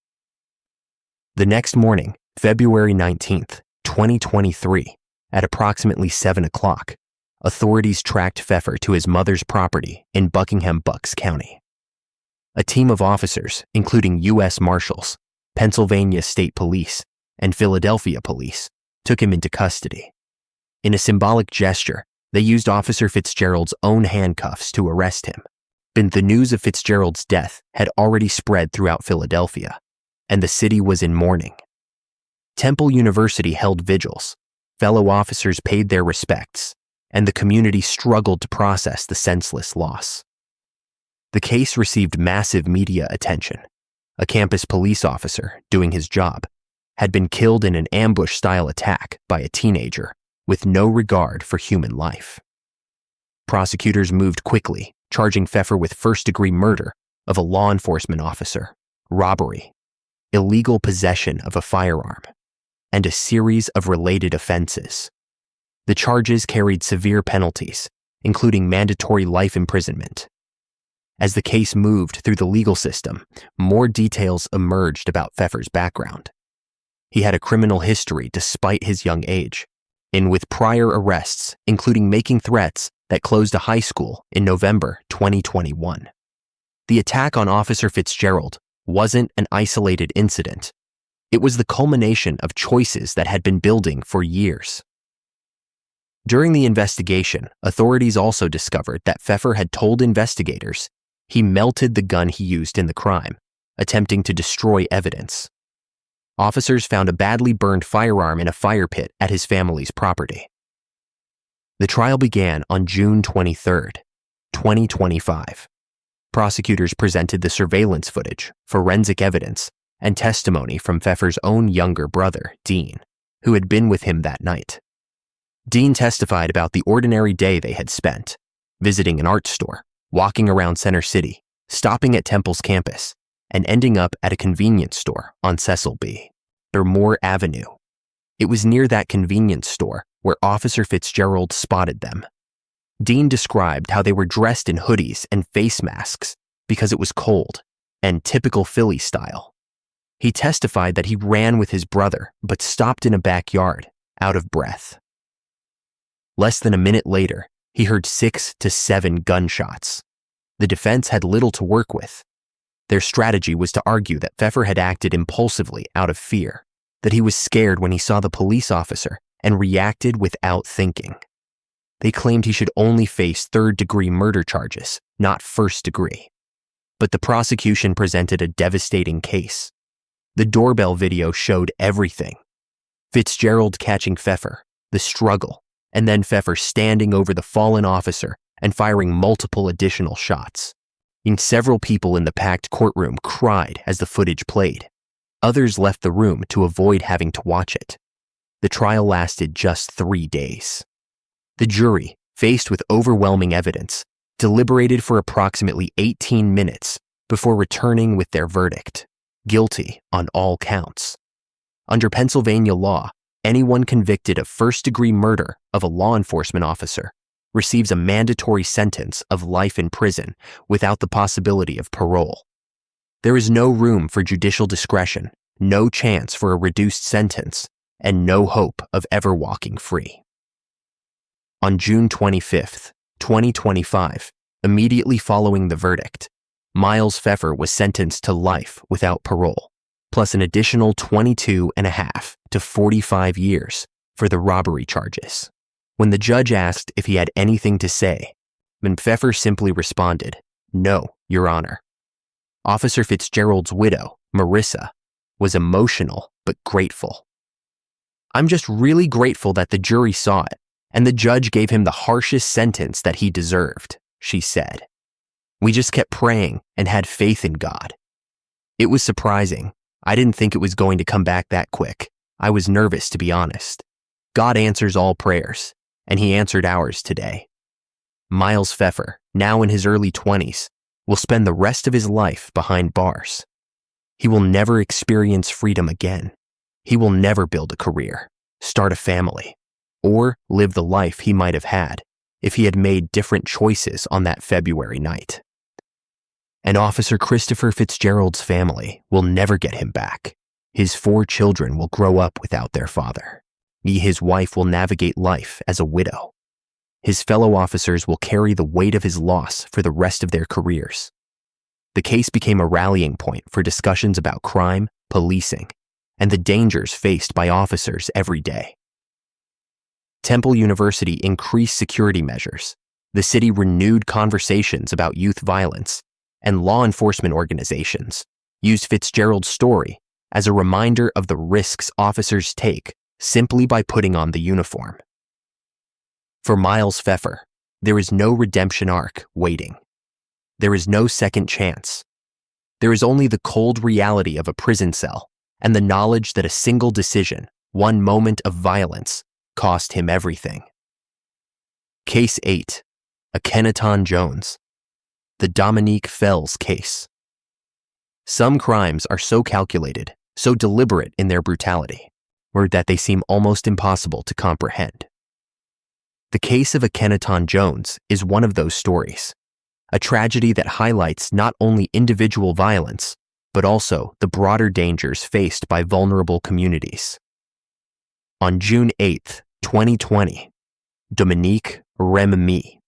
The next morning, February 19th, 2023, at approximately 7 o'clock, authorities tracked Pfeffer to his mother's property in Buckingham Bucks County. A team of officers, including U.S. Marshals, Pennsylvania State Police, and Philadelphia Police, took him into custody. In a symbolic gesture, they used Officer Fitzgerald's own handcuffs to arrest him. But the news of Fitzgerald's death had already spread throughout Philadelphia, and the city was in mourning. Temple University held vigils, fellow officers paid their respects, and the community struggled to process the senseless loss. The case received massive media attention. A campus police officer, doing his job, had been killed in an ambush-style attack by a teenager with no regard for human life. Prosecutors moved quickly, charging Pfeffer with first-degree murder of a law enforcement officer, robbery, illegal possession of a firearm, and a series of related offenses. The charges carried severe penalties, including mandatory life imprisonment. As the case moved through the legal system, more details emerged about Pfeffer's background. He had a criminal history despite his young age, and with prior arrests, including making threats that closed a high school in November 2021. The attack on Officer Fitzgerald wasn't an isolated incident. It was the culmination of choices that had been building for years. During the investigation, authorities also discovered that Pfeffer had told investigators he melted the gun he used in the crime, attempting to destroy evidence. Officers found a badly burned firearm in a fire pit at his family's property. The trial began on June 23, 2025. Prosecutors presented the surveillance footage, forensic evidence, and testimony from Pfeffer's own younger brother, Dean, who had been with him that night. Dean testified about the ordinary day they had spent, visiting an art store, walking around Center City, stopping at Temple's campus, and ending up at a convenience store on Cecil B. Moore Avenue. It was near that convenience store where Officer Fitzgerald spotted them. Dean described how they were dressed in hoodies and face masks because it was cold and typical Philly style. He testified that he ran with his brother but stopped in a backyard, out of breath. Less than a minute later, he heard 6 to 7 gunshots. The defense had little to work with. Their strategy was to argue that Pfeffer had acted impulsively out of fear, that he was scared when he saw the police officer and reacted without thinking. They claimed he should only face third-degree murder charges, not first-degree. But the prosecution presented a devastating case. The doorbell video showed everything. Fitzgerald catching Pfeffer, the struggle, and then Pfeffer standing over the fallen officer and firing multiple additional shots. And several people in the packed courtroom cried as the footage played. Others left the room to avoid having to watch it. The trial lasted just 3 days. The jury, faced with overwhelming evidence, deliberated for approximately 18 minutes before returning with their verdict: guilty on all counts. Under Pennsylvania law, anyone convicted of first-degree murder of a law enforcement officer receives a mandatory sentence of life in prison without the possibility of parole. There is no room for judicial discretion, no chance for a reduced sentence, and no hope of ever walking free. On June 25, 2025, immediately following the verdict, Miles Pfeffer was sentenced to life without parole, plus an additional 22.5 to 45 years for the robbery charges. When the judge asked if he had anything to say, Pfeffer simply responded, "No, Your Honor." Officer Fitzgerald's widow, Marissa, was emotional but grateful. "I'm just really grateful that the jury saw it, and the judge gave him the harshest sentence that he deserved," she said. "We just kept praying and had faith in God. It was surprising. I didn't think it was going to come back that quick. I was nervous, to be honest. God answers all prayers, and he answered ours today." Miles Pfeffer, now in his early 20s, will spend the rest of his life behind bars. He will never experience freedom again. He will never build a career, start a family, or live the life he might have had if he had made different choices on that February night. And Officer Christopher Fitzgerald's family will never get him back. His 4 children will grow up without their father. His wife will navigate life as a widow. His fellow officers will carry the weight of his loss for the rest of their careers. The case became a rallying point for discussions about crime, policing, and the dangers faced by officers every day. Temple University increased security measures. The city renewed conversations about youth violence, and law enforcement organizations used Fitzgerald's story as a reminder of the risks officers take simply by putting on the uniform. For Miles Pfeffer, there is no redemption arc waiting. There is no second chance. There is only the cold reality of a prison cell and the knowledge that a single decision, one moment of violence, cost him everything. Case 8, Akhenaton Jones, the Dominique Fells case. Some crimes are so calculated, so deliberate in their brutality, or that they seem almost impossible to comprehend. The case of Akhenaton Jones is one of those stories, a tragedy that highlights not only individual violence, but also the broader dangers faced by vulnerable communities. On June 8, 2020, Dominique Remy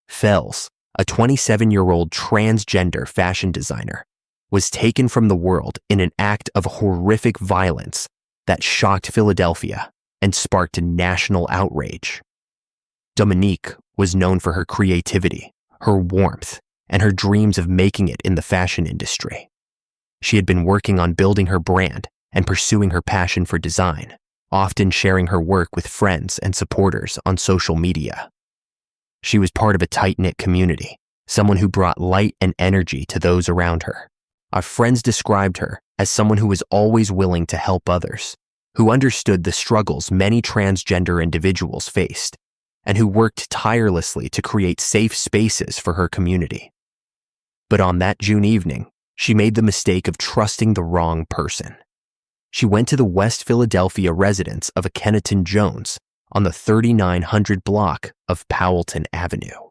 Fells, a 27-year-old transgender fashion designer, was taken from the world in an act of horrific violence that shocked Philadelphia and sparked national outrage. Dominique was known for her creativity, her warmth, and her dreams of making it in the fashion industry. She had been working on building her brand and pursuing her passion for design, often sharing her work with friends and supporters on social media. She was part of a tight-knit community, someone who brought light and energy to those around her. Our friends described her as someone who was always willing to help others, who understood the struggles many transgender individuals faced, and who worked tirelessly to create safe spaces for her community. But on that June evening, she made the mistake of trusting the wrong person. She went to the West Philadelphia residence of Akhenaton Jones on the 3900 block of Powelton Avenue.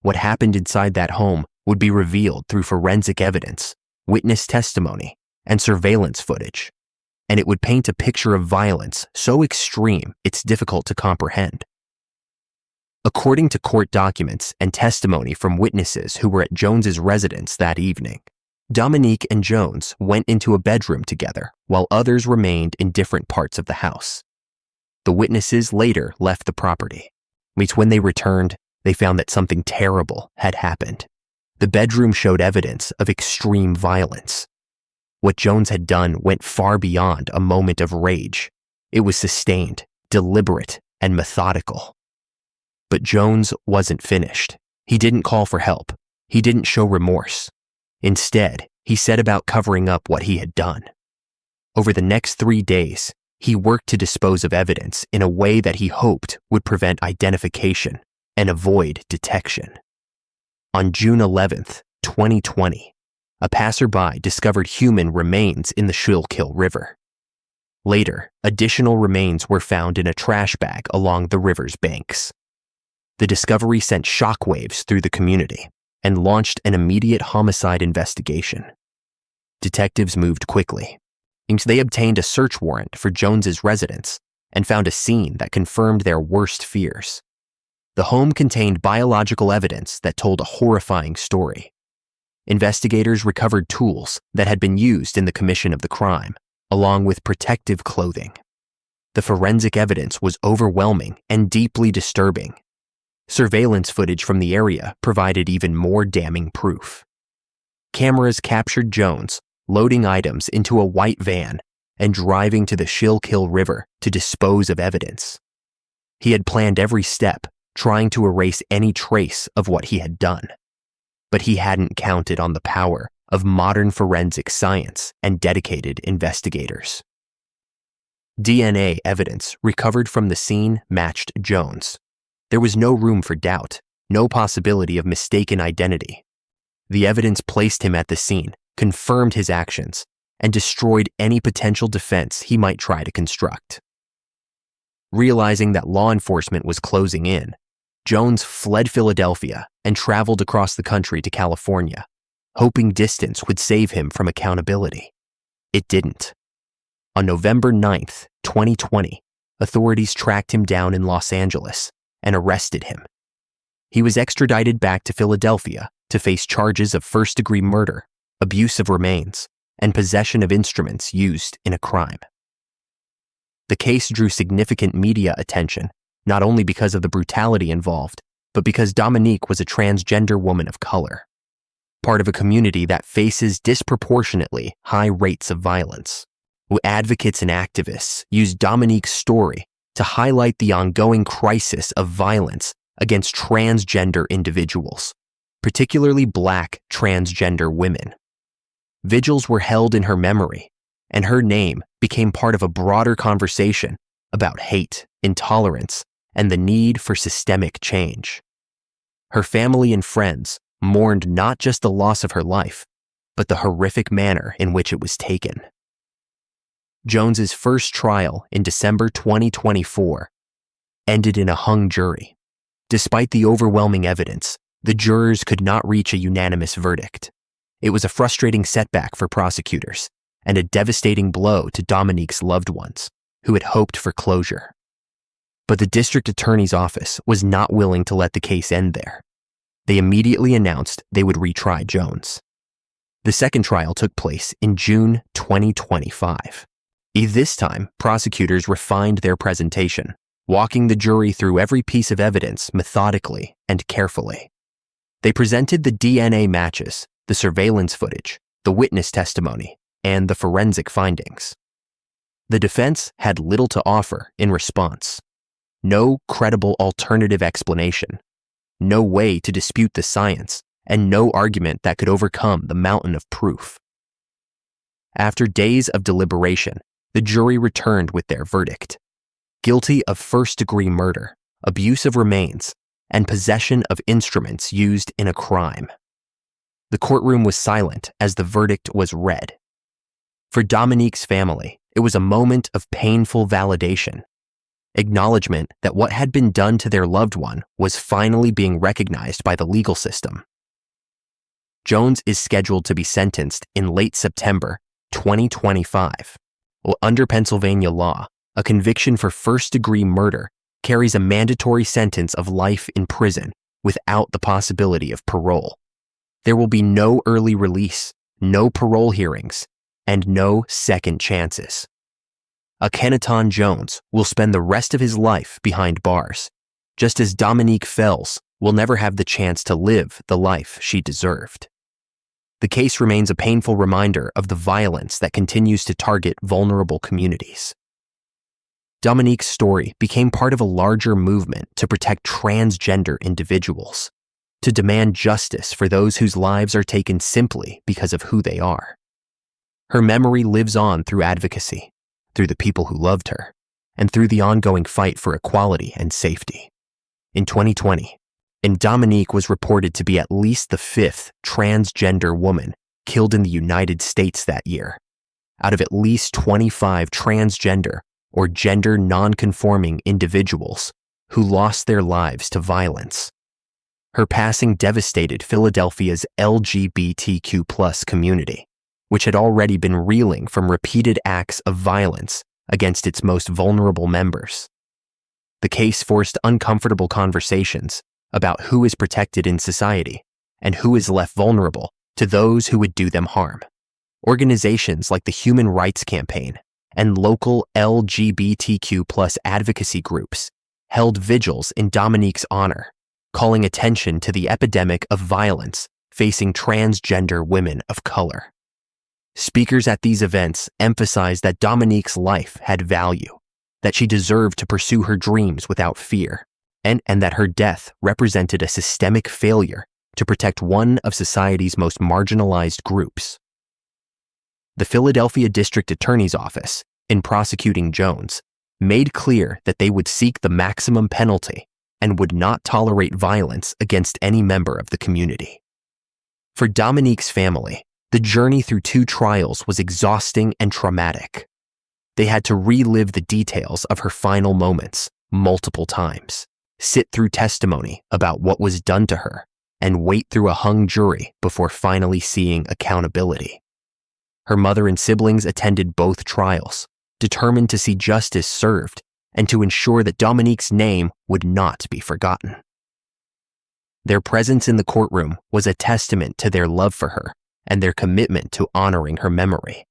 What happened inside that home would be revealed through forensic evidence, witness testimony, and surveillance footage, and it would paint a picture of violence so extreme it's difficult to comprehend. According to court documents and testimony from witnesses who were at Jones's residence that evening, Dominique and Jones went into a bedroom together while others remained in different parts of the house. The witnesses later left the property. When they returned, they found that something terrible had happened. The bedroom showed evidence of extreme violence. What Jones had done went far beyond a moment of rage. It was sustained, deliberate, and methodical. But Jones wasn't finished. He didn't call for help. He didn't show remorse. Instead, he set about covering up what he had done. Over the next 3 days, he worked to dispose of evidence in a way that he hoped would prevent identification and avoid detection. On June 11, 2020, a passerby discovered human remains in the Schuylkill River. Later, additional remains were found in a trash bag along the river's banks. The discovery sent shockwaves through the community, and launched an immediate homicide investigation. Detectives moved quickly. They obtained a search warrant for Jones's residence and found a scene that confirmed their worst fears. The home contained biological evidence that told a horrifying story. Investigators recovered tools that had been used in the commission of the crime, along with protective clothing. The forensic evidence was overwhelming and deeply disturbing. Surveillance footage from the area provided even more damning proof. Cameras captured Jones loading items into a white van and driving to the Schuylkill River to dispose of evidence. He had planned every step, trying to erase any trace of what he had done. But he hadn't counted on the power of modern forensic science and dedicated investigators. DNA evidence recovered from the scene matched Jones. There was no room for doubt, no possibility of mistaken identity. The evidence placed him at the scene, confirmed his actions, and destroyed any potential defense he might try to construct. Realizing that law enforcement was closing in, Jones fled Philadelphia and traveled across the country to California, hoping distance would save him from accountability. It didn't. On November 9th, 2020, authorities tracked him down in Los Angeles and arrested him. He was extradited back to Philadelphia to face charges of first-degree murder, abuse of remains, and possession of instruments used in a crime. The case drew significant media attention, not only because of the brutality involved, but because Dominique was a transgender woman of color, part of a community that faces disproportionately high rates of violence. Advocates and activists used Dominique's story to highlight the ongoing crisis of violence against transgender individuals, particularly Black transgender women. Vigils were held in her memory, and her name became part of a broader conversation about hate, intolerance, and the need for systemic change. Her family and friends mourned not just the loss of her life, but the horrific manner in which it was taken. Jones's first trial in December 2024 ended in a hung jury. Despite the overwhelming evidence, the jurors could not reach a unanimous verdict. It was a frustrating setback for prosecutors and a devastating blow to Dominique's loved ones, who had hoped for closure. But the district attorney's office was not willing to let the case end there. They immediately announced they would retry Jones. The second trial took place in June 2025. This time, prosecutors refined their presentation, walking the jury through every piece of evidence methodically and carefully. They presented the DNA matches, the surveillance footage, the witness testimony, and the forensic findings. The defense had little to offer in response. No credible alternative explanation, no way to dispute the science, and no argument that could overcome the mountain of proof. After days of deliberation, the jury returned with their verdict: guilty of first-degree murder, abuse of remains, and possession of instruments used in a crime. The courtroom was silent as the verdict was read. For Dominique's family, it was a moment of painful validation, acknowledgement that what had been done to their loved one was finally being recognized by the legal system. Jones is scheduled to be sentenced in late September 2025. Well, under Pennsylvania law, a conviction for first-degree murder carries a mandatory sentence of life in prison without the possibility of parole. There will be no early release, no parole hearings, and no second chances. Akhenaton Jones will spend the rest of his life behind bars, just as Dominique Fells will never have the chance to live the life she deserved. The case remains a painful reminder of the violence that continues to target vulnerable communities. Dominique's story became part of a larger movement to protect transgender individuals, to demand justice for those whose lives are taken simply because of who they are. Her memory lives on through advocacy, through the people who loved her, and through the ongoing fight for equality and safety. In 2020, Dominique was reported to be at least the 5th transgender woman killed in the United States that year, out of at least 25 transgender or gender non-conforming individuals who lost their lives to violence. Her passing devastated Philadelphia's LGBTQ+ community, which had already been reeling from repeated acts of violence against its most vulnerable members. The case forced uncomfortable conversations about who is protected in society and who is left vulnerable to those who would do them harm. Organizations like the Human Rights Campaign and local LGBTQ+ advocacy groups held vigils in Dominique's honor, calling attention to the epidemic of violence facing transgender women of color. Speakers at these events emphasized that Dominique's life had value, that she deserved to pursue her dreams without fear, and that her death represented a systemic failure to protect one of society's most marginalized groups. The Philadelphia District Attorney's Office, in prosecuting Jones, made clear that they would seek the maximum penalty and would not tolerate violence against any member of the community. For Dominique's family, the journey through 2 trials was exhausting and traumatic. They had to relive the details of her final moments multiple times, sit through testimony about what was done to her, and wait through a hung jury before finally seeing accountability. Her mother and siblings attended both trials, determined to see justice served and to ensure that Dominique's name would not be forgotten. Their presence in the courtroom was a testament to their love for her and their commitment to honoring her memory.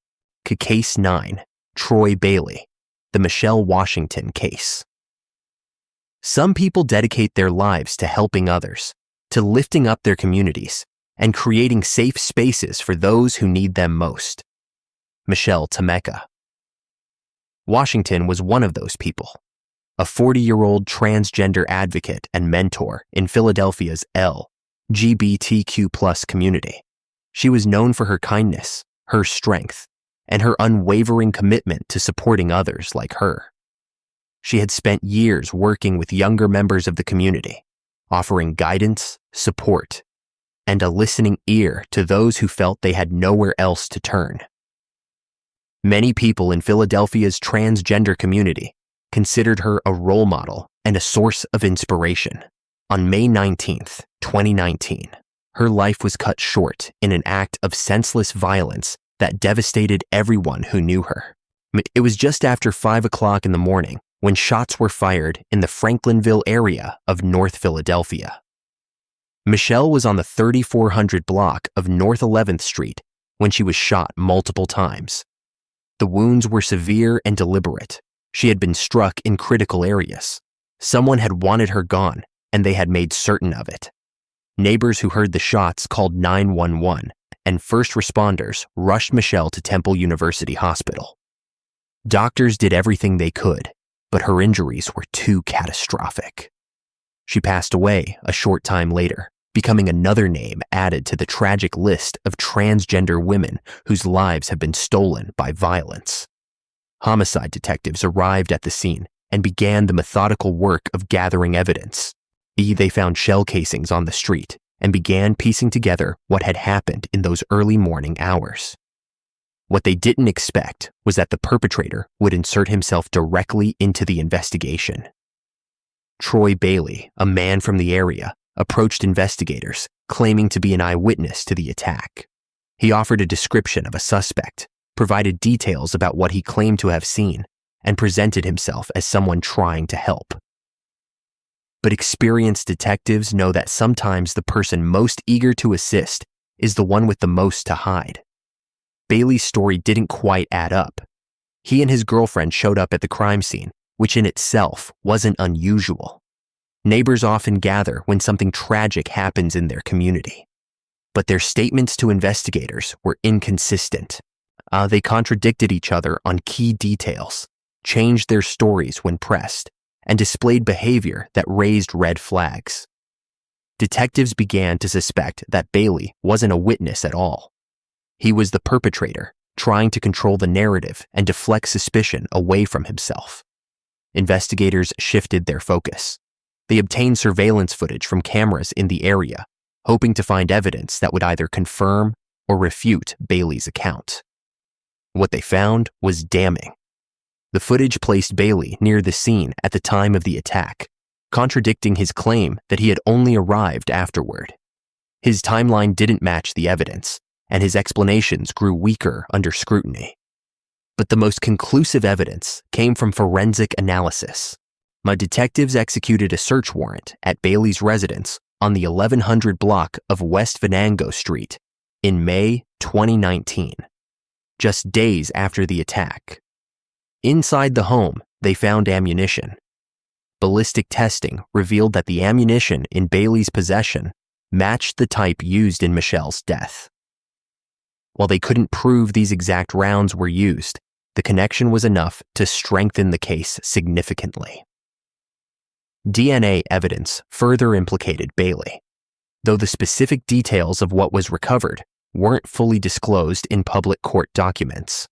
Case 9, Troy Bailey, the Michelle Washington case. Some people dedicate their lives to helping others, to lifting up their communities, and creating safe spaces for those who need them most. Michelle Temeka. Washington was one of those people, a 40-year-old transgender advocate and mentor in Philadelphia's LGBTQ+ community. She was known for her kindness, her strength, and her unwavering commitment to supporting others like her. She had spent years working with younger members of the community, offering guidance, support, and a listening ear to those who felt they had nowhere else to turn. Many people in Philadelphia's transgender community considered her a role model and a source of inspiration. On May 19, 2019, her life was cut short in an act of senseless violence that devastated everyone who knew her. It was just after 5 o'clock in the morning when shots were fired in the Franklinville area of North Philadelphia. Michelle was on the 3400 block of North 11th Street when she was shot multiple times. The wounds were severe and deliberate. She had been struck in critical areas. Someone had wanted her gone, and they had made certain of it. Neighbors who heard the shots called 911, and first responders rushed Michelle to Temple University Hospital. Doctors did everything they could, but her injuries were too catastrophic. She passed away a short time later, becoming another name added to the tragic list of transgender women whose lives have been stolen by violence. Homicide detectives arrived at the scene and began the methodical work of gathering evidence. They found shell casings on the street and began piecing together what had happened in those early morning hours. What they didn't expect was that the perpetrator would insert himself directly into the investigation. Troy Bailey, a man from the area, approached investigators, claiming to be an eyewitness to the attack. He offered a description of a suspect, provided details about what he claimed to have seen, and presented himself as someone trying to help. But experienced detectives know that sometimes the person most eager to assist is the one with the most to hide. Bailey's story didn't quite add up. He and his girlfriend showed up at the crime scene, which in itself wasn't unusual. Neighbors often gather when something tragic happens in their community. But their statements to investigators were inconsistent. They contradicted each other on key details, changed their stories when pressed, and displayed behavior that raised red flags. Detectives began to suspect that Bailey wasn't a witness at all. He was the perpetrator, trying to control the narrative and deflect suspicion away from himself. Investigators shifted their focus. They obtained surveillance footage from cameras in the area, hoping to find evidence that would either confirm or refute Bailey's account. What they found was damning. The footage placed Bailey near the scene at the time of the attack, contradicting his claim that he had only arrived afterward. His timeline didn't match the evidence, and his explanations grew weaker under scrutiny. But the most conclusive evidence came from forensic analysis. My detectives executed a search warrant at Bailey's residence on the 1100 block of West Venango Street in May 2019, just days after the attack. Inside the home, they found ammunition. Ballistic testing revealed that the ammunition in Bailey's possession matched the type used in Michelle's death. While they couldn't prove these exact rounds were used, the connection was enough to strengthen the case significantly. DNA evidence further implicated Bailey, though the specific details of what was recovered weren't fully disclosed in public court documents.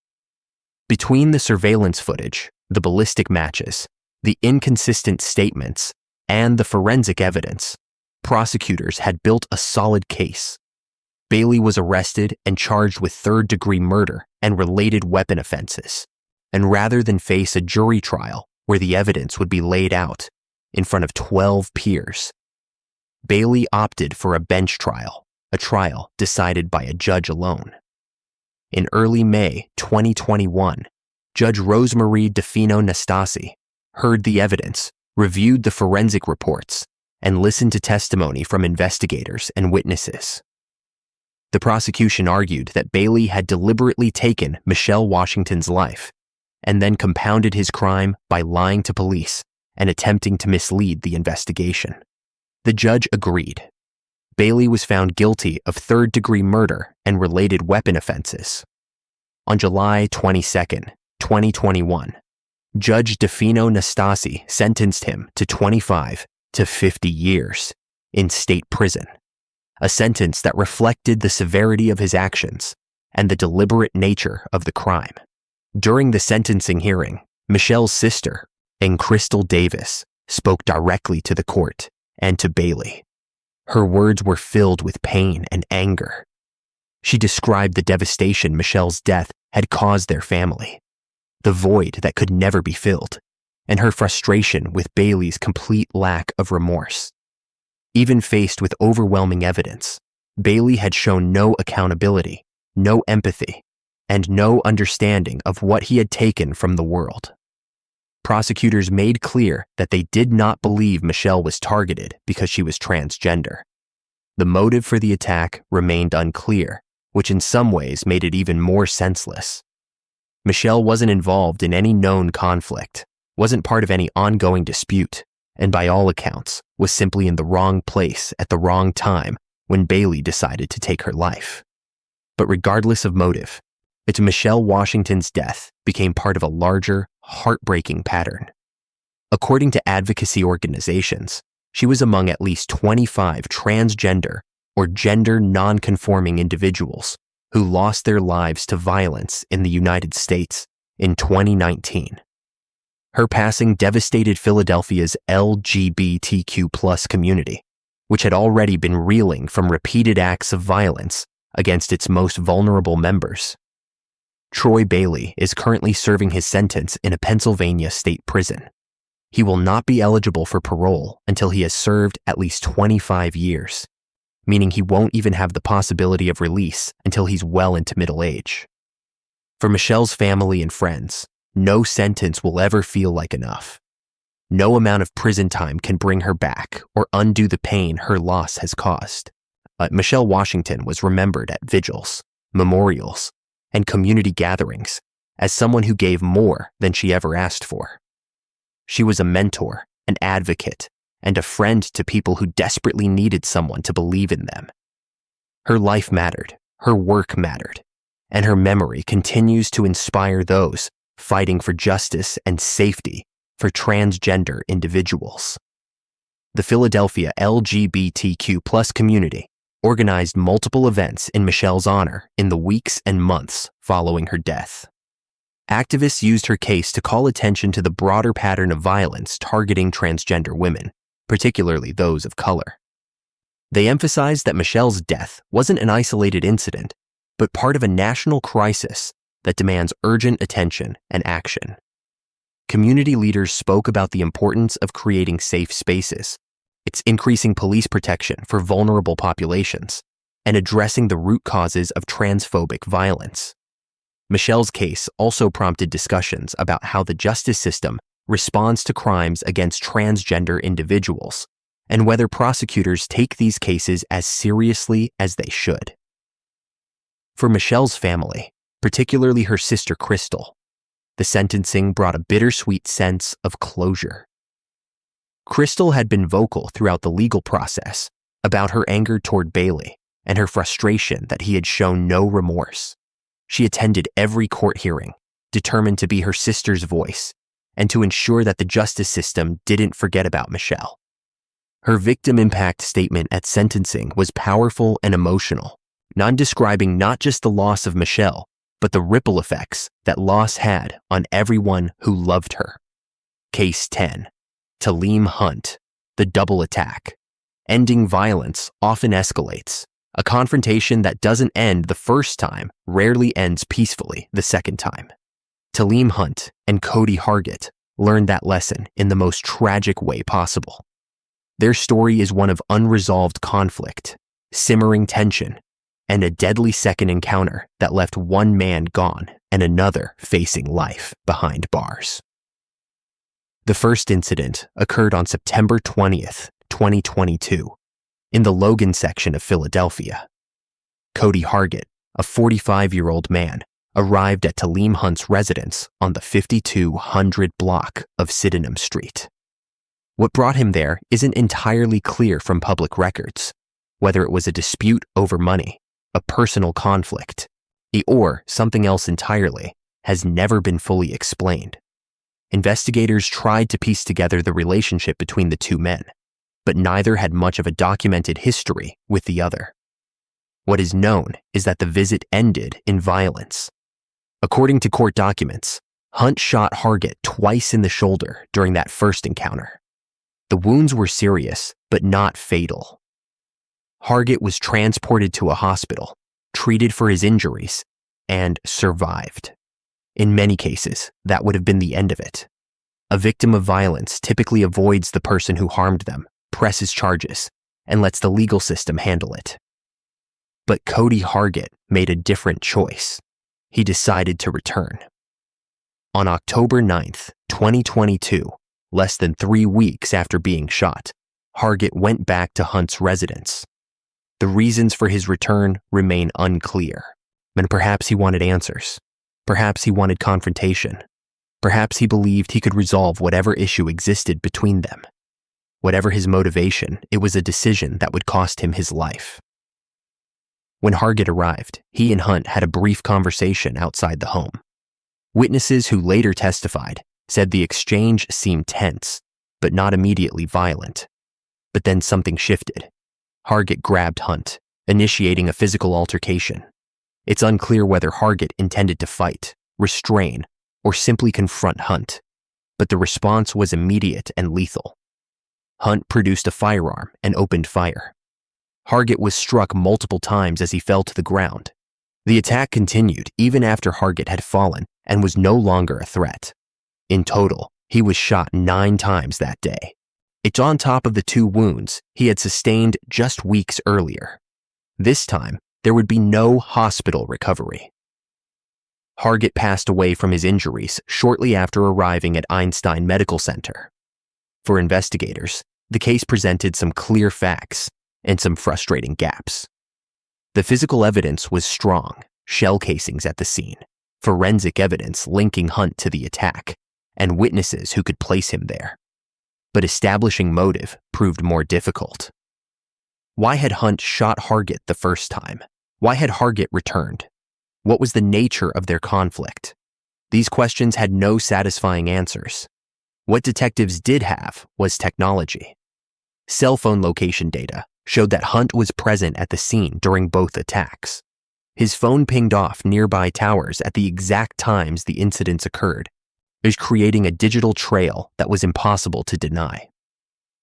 Between the surveillance footage, the ballistic matches, the inconsistent statements, and the forensic evidence, prosecutors had built a solid case. Bailey was arrested and charged with third-degree murder and related weapon offenses, and rather than face a jury trial where the evidence would be laid out in front of 12 peers, Bailey opted for a bench trial, a trial decided by a judge alone. In early May 2021, Judge Rosemarie DeFino Nastasi heard the evidence, reviewed the forensic reports, and listened to testimony from investigators and witnesses. The prosecution argued that Bailey had deliberately taken Michelle Washington's life and then compounded his crime by lying to police and attempting to mislead the investigation. The judge agreed. Bailey was found guilty of third-degree murder and related weapon offenses. On July 22, 2021, Judge DeFino Nastasi sentenced him to 25 to 50 years in state prison, a sentence that reflected the severity of his actions and the deliberate nature of the crime. During the sentencing hearing, Michelle's sister, Crystal Davis, spoke directly to the court and to Bailey. Her words were filled with pain and anger. She described the devastation Michelle's death had caused their family, the void that could never be filled, and her frustration with Bailey's complete lack of remorse. Even faced with overwhelming evidence, Bailey had shown no accountability, no empathy, and no understanding of what he had taken from the world. Prosecutors made clear that they did not believe Michelle was targeted because she was transgender. The motive for the attack remained unclear, which in some ways made it even more senseless. Michelle wasn't involved in any known conflict, wasn't part of any ongoing dispute, and by all accounts, was simply in the wrong place at the wrong time when Bailey decided to take her life. But regardless of motive, it's Michelle Washington's death became part of a larger, heartbreaking pattern. According to advocacy organizations, she was among at least 25 transgender or gender non-conforming individuals who lost their lives to violence in the United States in 2019. Her passing devastated Philadelphia's LGBTQ+ community, which had already been reeling from repeated acts of violence against its most vulnerable members. Troy Bailey is currently serving his sentence in a Pennsylvania state prison. He will not be eligible for parole until he has served at least 25 years, meaning he won't even have the possibility of release until he's well into middle age. For Michelle's family and friends, no sentence will ever feel like enough. No amount of prison time can bring her back or undo the pain her loss has caused. Michelle Washington was remembered at vigils, memorials, and community gatherings as someone who gave more than she ever asked for. She was a mentor, an advocate, and a friend to people who desperately needed someone to believe in them. Her life mattered, her work mattered, and her memory continues to inspire those fighting for justice and safety for transgender individuals. The Philadelphia LGBTQ+ community organized multiple events in Michelle's honor in the weeks and months following her death. Activists used her case to call attention to the broader pattern of violence targeting transgender women, particularly those of color. They emphasized that Michelle's death wasn't an isolated incident, but part of a national crisis that demands urgent attention and action. community leaders spoke about the importance of creating safe spaces. It's increasing police protection for vulnerable populations and addressing the root causes of transphobic violence. Michelle's case also prompted discussions about how the justice system responds to crimes against transgender individuals and whether prosecutors take these cases as seriously as they should. For Michelle's family, particularly her sister Crystal, the sentencing brought a bittersweet sense of closure. Crystal had been vocal throughout the legal process about her anger toward Bailey and her frustration that he had shown no remorse. She attended every court hearing, determined to be her sister's voice and to ensure that the justice system didn't forget about Michelle. Her victim impact statement at sentencing was powerful and emotional, describing not just the loss of Michelle, but the ripple effects that loss had on everyone who loved her. Case 10. Talim Hunt, the double attack. Ending violence often escalates. A confrontation that doesn't end the first time rarely ends peacefully the second time. Talim Hunt and Cody Hargett learned that lesson in the most tragic way possible. Their story is one of unresolved conflict, simmering tension, and a deadly second encounter that left one man gone and another facing life behind bars. The first incident occurred on September 20th, 2022, in the Logan section of Philadelphia. Cody Hargett, a 45-year-old man, arrived at Talim Hunt's residence on the 5200 block of Sydenham Street. What brought him there isn't entirely clear from public records, whether it was a dispute over money, a personal conflict, or something else entirely has never been fully explained. Investigators tried to piece together the relationship between the two men, but neither had much of a documented history with the other. What is known is that the visit ended in violence. According to court documents, Hunt shot Hargett twice in the shoulder during that first encounter. The wounds were serious, but not fatal. Hargett was transported to a hospital, treated for his injuries, and survived. In many cases, that would have been the end of it. A victim of violence typically avoids the person who harmed them, presses charges, and lets the legal system handle it. But Cody Hargett made a different choice. He decided to return. On October 9th, 2022, less than 3 weeks after being shot, Hargett went back to Hunt's residence. The reasons for his return remain unclear, and perhaps he wanted answers. Perhaps he wanted confrontation. Perhaps he believed he could resolve whatever issue existed between them. Whatever his motivation, it was a decision that would cost him his life. When Hargett arrived, he and Hunt had a brief conversation outside the home. Witnesses who later testified said the exchange seemed tense, but not immediately violent. But then something shifted. Hargett grabbed Hunt, initiating a physical altercation. It's unclear whether Hargett intended to fight, restrain, or simply confront Hunt, but the response was immediate and lethal. Hunt produced a firearm and opened fire. Hargett was struck multiple times as he fell to the ground. The attack continued even after Hargett had fallen and was no longer a threat. In total, he was shot 9 times that day. It's on top of the 2 wounds he had sustained just weeks earlier. This time, there would be no hospital recovery. Hargett passed away from his injuries shortly after arriving at Einstein Medical Center. For investigators, the case presented some clear facts and some frustrating gaps. The physical evidence was strong: shell casings at the scene, forensic evidence linking Hunt to the attack, and witnesses who could place him there. But establishing motive proved more difficult. Why had Hunt shot Hargett the first time? Why had Hargett returned? What was the nature of their conflict? These questions had no satisfying answers. What detectives did have was technology. Cell phone location data showed that Hunt was present at the scene during both attacks. His phone pinged off nearby towers at the exact times the incidents occurred, creating a digital trail that was impossible to deny.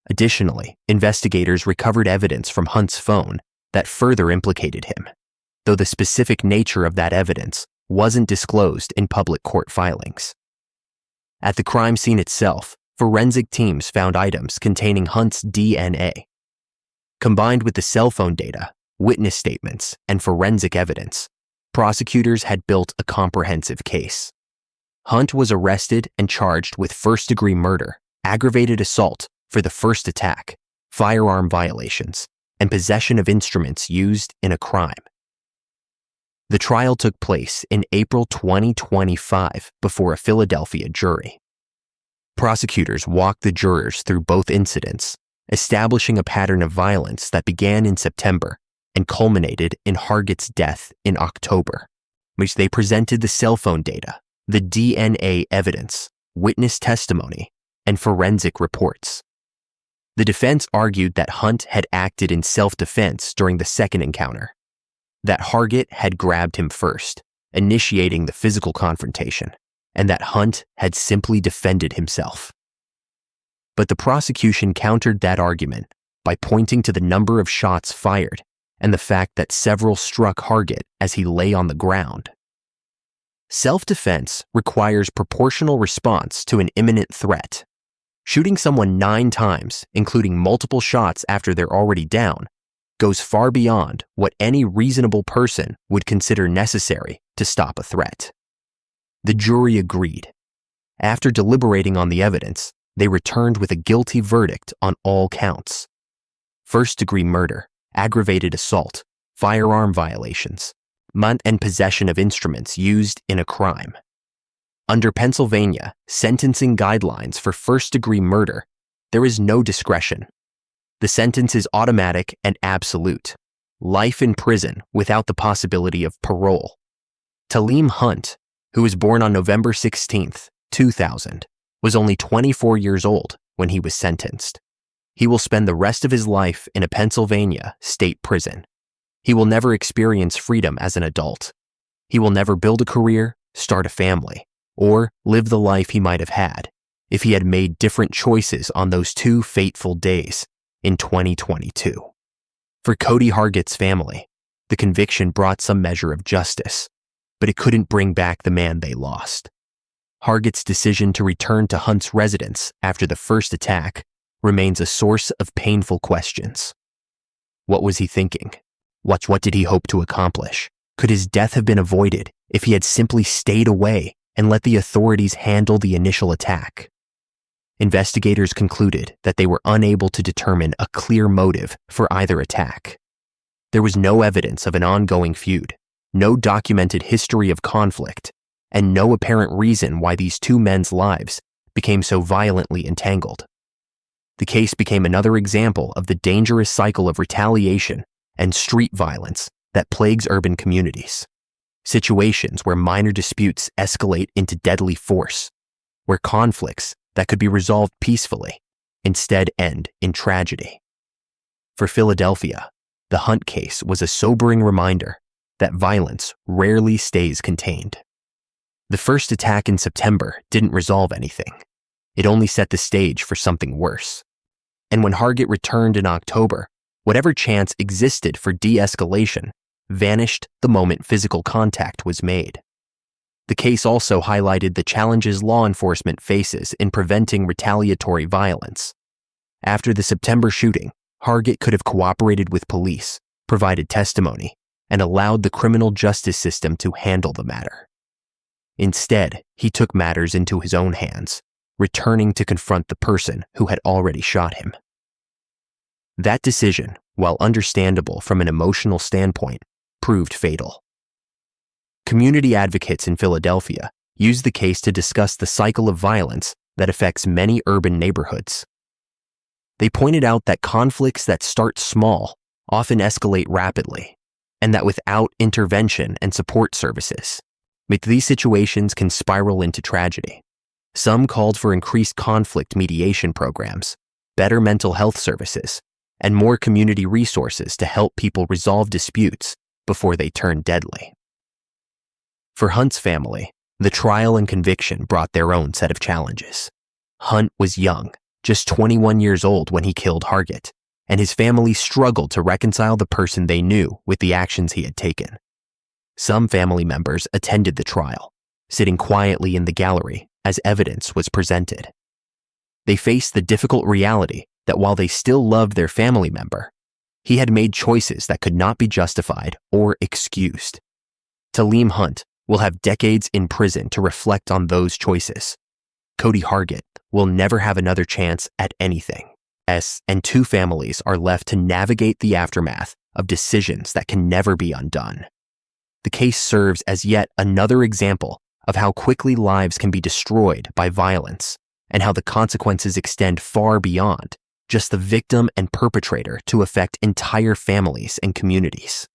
Additionally, investigators recovered evidence from Hunt's phone that further implicated him, though the specific nature of that evidence wasn't disclosed in public court filings. At the crime scene itself, forensic teams found items containing Hunt's DNA. Combined with the cell phone data, witness statements, and forensic evidence, prosecutors had built a comprehensive case. Hunt was arrested and charged with first-degree murder, aggravated assault for the first attack, firearm violations, and possession of instruments used in a crime. The trial took place in April 2025 before a Philadelphia jury. Prosecutors walked the jurors through both incidents, establishing a pattern of violence that began in September and culminated in Hargit's death in October, which they presented the cell phone data, the DNA evidence, witness testimony, and forensic reports. The defense argued that Hunt had acted in self-defense during the second encounter, that Hargit had grabbed him first, initiating the physical confrontation, and that Hunt had simply defended himself. But the prosecution countered that argument by pointing to the number of shots fired and the fact that several struck Hargit as he lay on the ground. Self-defense requires proportional response to an imminent threat. Shooting someone 9 times, including multiple shots after they're already down, goes far beyond what any reasonable person would consider necessary to stop a threat. The jury agreed. After deliberating on the evidence, they returned with a guilty verdict on all counts: first-degree murder, aggravated assault, firearm violations, and possession of instruments used in a crime. Under Pennsylvania sentencing guidelines for first-degree murder, there is no discretion. The sentence is automatic and absolute: life in prison without the possibility of parole. Talim Hunt, who was born on November 16, 2000, was only 24 years old when he was sentenced. He will spend the rest of his life in a Pennsylvania state prison. He will never experience freedom as an adult. He will never build a career, start a family, or live the life he might have had if he had made different choices on those 2 fateful days in 2022. For Cody Hargit's family, the conviction brought some measure of justice, but it couldn't bring back the man they lost. Hargit's decision to return to Hunt's residence after the first attack remains a source of painful questions. What was he thinking? What did he hope to accomplish? Could his death have been avoided if he had simply stayed away and let the authorities handle the initial attack? Investigators concluded that they were unable to determine a clear motive for either attack. There was no evidence of an ongoing feud, no documented history of conflict, and no apparent reason why these 2 men's lives became so violently entangled. The case became another example of the dangerous cycle of retaliation and street violence that plagues urban communities. Situations where minor disputes escalate into deadly force, where conflicts that could be resolved peacefully instead end in tragedy. For Philadelphia, the Hunt case was a sobering reminder that violence rarely stays contained. The first attack in September didn't resolve anything. It only set the stage for something worse. And when Hargit returned in October, whatever chance existed for de-escalation vanished the moment physical contact was made. The case also highlighted the challenges law enforcement faces in preventing retaliatory violence. After the September shooting, Hargit could have cooperated with police, provided testimony, and allowed the criminal justice system to handle the matter. Instead, he took matters into his own hands, returning to confront the person who had already shot him. That decision, while understandable from an emotional standpoint, proved fatal. Community advocates in Philadelphia used the case to discuss the cycle of violence that affects many urban neighborhoods. They pointed out that conflicts that start small often escalate rapidly, and that without intervention and support services, these situations can spiral into tragedy. Some called for increased conflict mediation programs, better mental health services, and more community resources to help people resolve disputes before they turn deadly. For Hunt's family, the trial and conviction brought their own set of challenges. Hunt was young, just 21 years old when he killed Hargit, and his family struggled to reconcile the person they knew with the actions he had taken. Some family members attended the trial, sitting quietly in the gallery as evidence was presented. They faced the difficult reality that while they still loved their family member, he had made choices that could not be justified or excused. Talim Hunt will have decades in prison to reflect on those choices. Cody Hargett will never have another chance at anything. And two families are left to navigate the aftermath of decisions that can never be undone. The case serves as yet another example of how quickly lives can be destroyed by violence and how the consequences extend far beyond just the victim and perpetrator to affect entire families and communities.